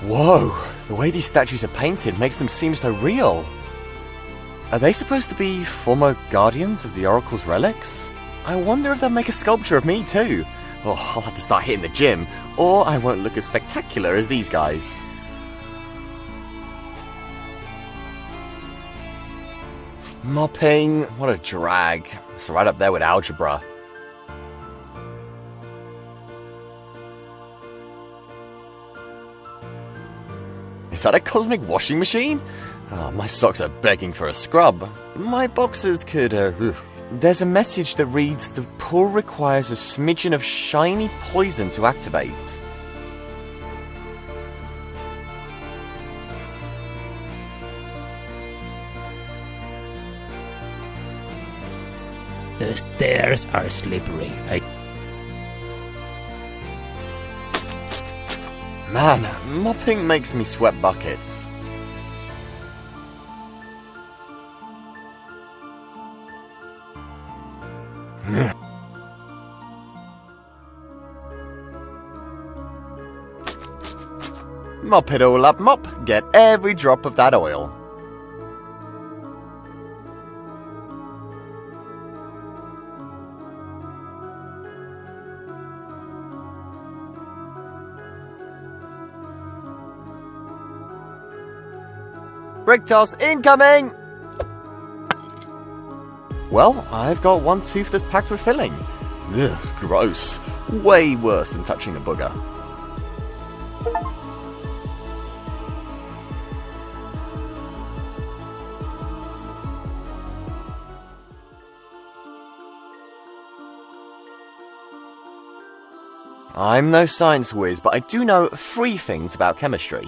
Whoa, the way these statues are painted makes them seem so real. Are they supposed to be former guardians of the Oracle's relics? I wonder if they'll make a sculpture of me too. Oh, I'll have to start hitting the gym, or I won't look as spectacular as these guys. Mopping, what a drag. It's right up there with algebra. Is that a cosmic washing machine? Oh, my socks are begging for a scrub. My boxers could, There's a message that reads, the pool requires a smidgen of shiny poison to activate. The stairs are slippery. Man, mopping makes me sweat buckets. Mop it all up, mop. Get every drop of that oil. Brick toss incoming! Well, I've got one tooth that's packed with filling. Ugh, gross. Way worse than touching a booger. I'm no science whiz, but I do know 3 things about chemistry.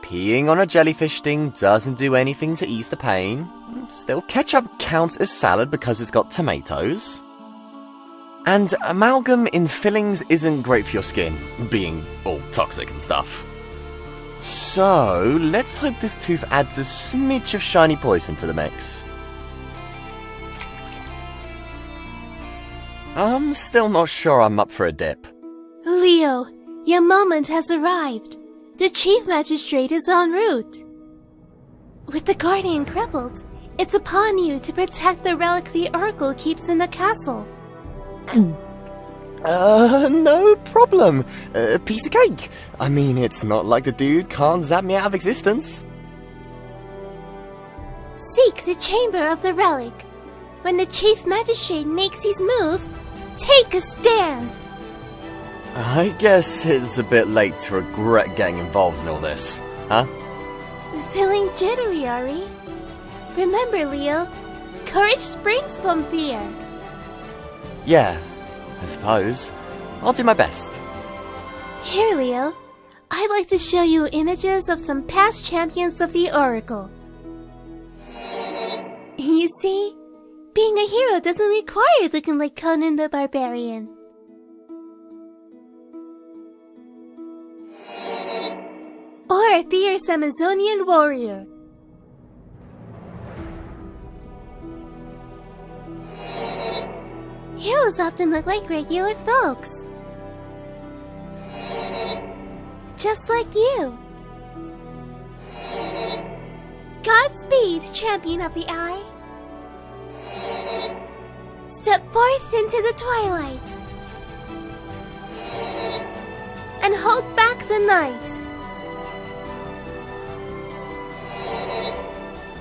Peeing on a jellyfish sting doesn't do anything to ease the pain. Still, ketchup counts as salad because it's got tomatoes. And amalgam in fillings isn't great for your skin, being all toxic and stuff. So, let's hope this tooth adds a smidge of shiny poison to the mix. I'm still not sure I'm up for a dip. Leo, your moment has arrived. The Chief Magistrate is en route. With the Guardian crippled, it's upon you to protect the relic the Oracle keeps in the castle. No problem. Piece of cake. I mean, it's not like the dude can't zap me out of existence. Seek the chamber of the relic. When the Chief Magistrate makes his move, take a stand. I guess it's a bit late to regret getting involved in all this, huh? Feeling jittery, are we? Remember, Leo, courage springs from fear. Yeah, I suppose. I'll do my best. Here, Leo. I'd like to show you images of some past champions of the Oracle. You see, being a hero doesn't require looking like Conan the Barbarian. Or a fierce Amazonian warrior. Heroes often look like regular folks. Just like you. Godspeed, champion of the eye. Step forth into the twilight. And hold back the night.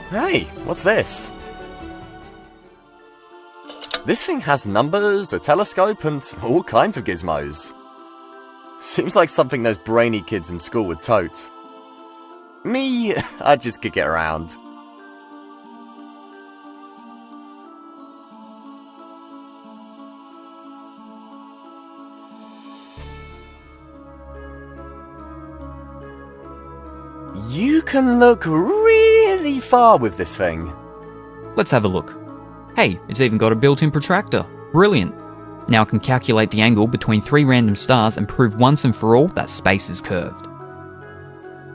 Hey, what's this? This thing has numbers, a telescope, and all kinds of gizmos. Seems like something those brainy kids in school would tote. Me, I'd just kick it around. You can look really far with this thing. Let's have a look. Hey, it's even got a built-in protractor. Brilliant. Now I can calculate the angle between 3 random stars and prove once and for all that space is curved.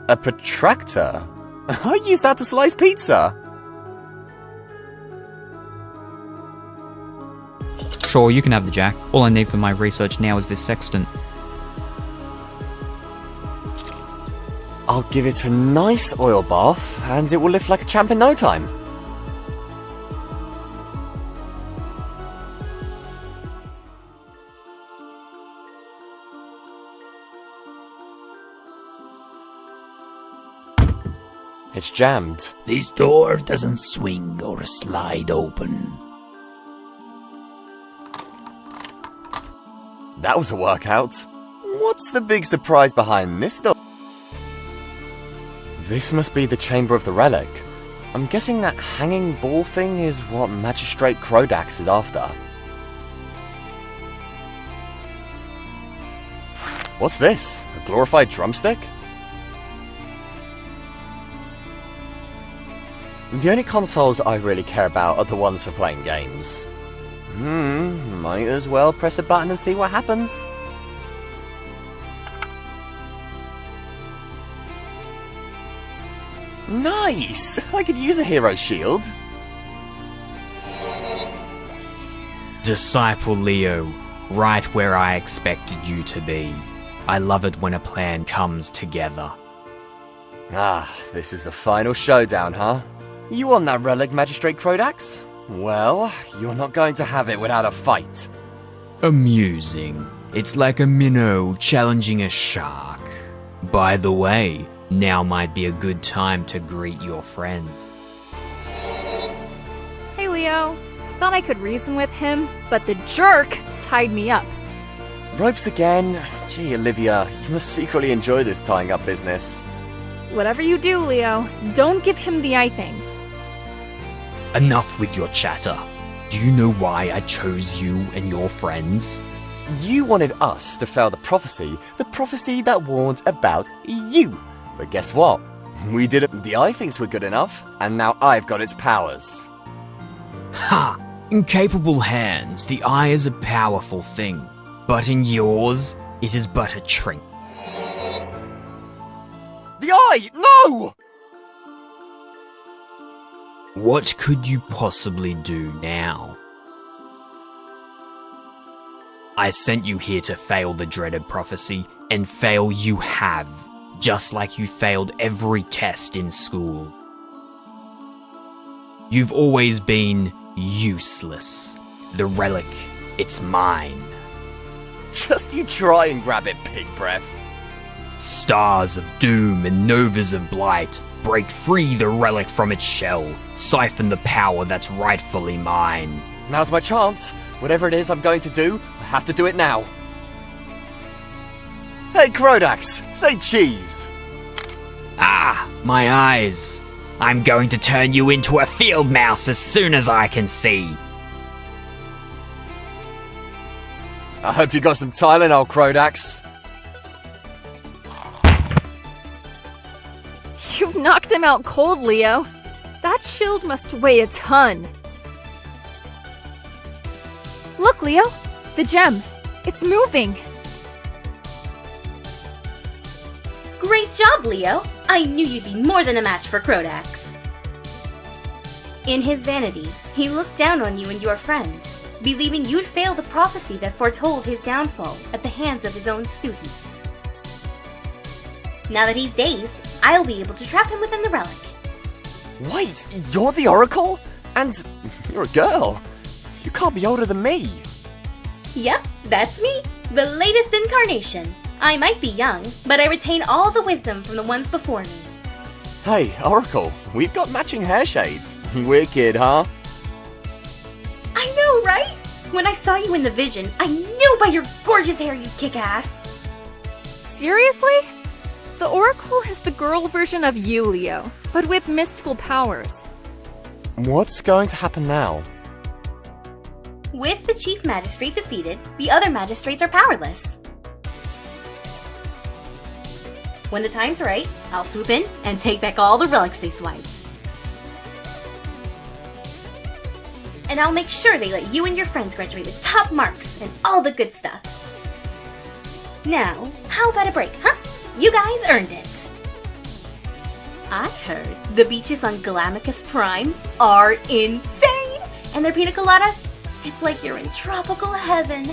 A protractor? I use that to slice pizza. Sure, you can have the jack. All I need for my research now is this sextant. I'll give it a nice oil bath, and it will lift like a champ in no time. It's jammed. This door doesn't swing or slide open. That was a workout. What's the big surprise behind this door? This must be the chamber of the relic. I'm guessing that hanging ball thing is what Magistrate Crodax is after. What's this? A glorified drumstick? The only consoles I really care about are the ones for playing games. Might as well press a button and see what happens. Nice! I could use a hero shield. Disciple Leo, right where I expected you to be. I love it when a plan comes together. Ah, this is the final showdown, huh? You want that relic, Magistrate Crodax? Well, you're not going to have it without a fight. Amusing. It's like a minnow challenging a shark. By the way, now might be a good time to greet your friend. Hey Leo, thought I could reason with him, but the jerk tied me up. Ropes again? Gee, Olivia, you must secretly enjoy this tying up business. Whatever you do, Leo, don't give him the eye thing. Enough with your chatter. Do you know why I chose you and your friends? You wanted us to fail the prophecy that warned about you. But guess what? We did it. The eye thinks we're good enough, and now I've got its powers. Ha! In capable hands, the eye is a powerful thing. But in yours, it is but a trick. The eye! No! What could you possibly do now? I sent you here to fail the dreaded prophecy, and fail you have, just like you failed every test in school. You've always been useless. The relic, it's mine. Just you try and grab it, pig breath. Stars of doom and novas of blight, break free the relic from its shell, siphon the power that's rightfully mine. Now's my chance. Whatever it is I'm going to do, I have to do it now. Hey, Crodax, say cheese. Ah, my eyes. I'm going to turn you into a field mouse as soon as I can see. I hope you got some Tylenol, Crodax. You've knocked him out cold, Leo. That shield must weigh a ton. Look, Leo! The gem. It's moving. Great job, Leo! I knew you'd be more than a match for Crodax. In his vanity, he looked down on you and your friends, believing you'd fail the prophecy that foretold his downfall at the hands of his own students. Now that he's dazed, I'll be able to trap him within the relic. Wait, you're the Oracle? And you're a girl. You can't be older than me. Yep, that's me, the latest incarnation. I might be young, but I retain all the wisdom from the ones before me. Hey, Oracle, we've got matching hair shades. Wicked, huh? I know, right? When I saw you in the vision, I knew by your gorgeous hair you'd kick ass. Seriously? The Oracle is the girl version of you, Leo, but with mystical powers. What's going to happen now? With the Chief Magistrate defeated, the other magistrates are powerless. When the time's right, I'll swoop in and take back all the relics they swiped. And I'll make sure they let you and your friends graduate with top marks and all the good stuff. Now, how about a break, huh? You guys earned it. I heard the beaches on Galamicus Prime are insane! And their pina coladas, it's like you're in tropical heaven.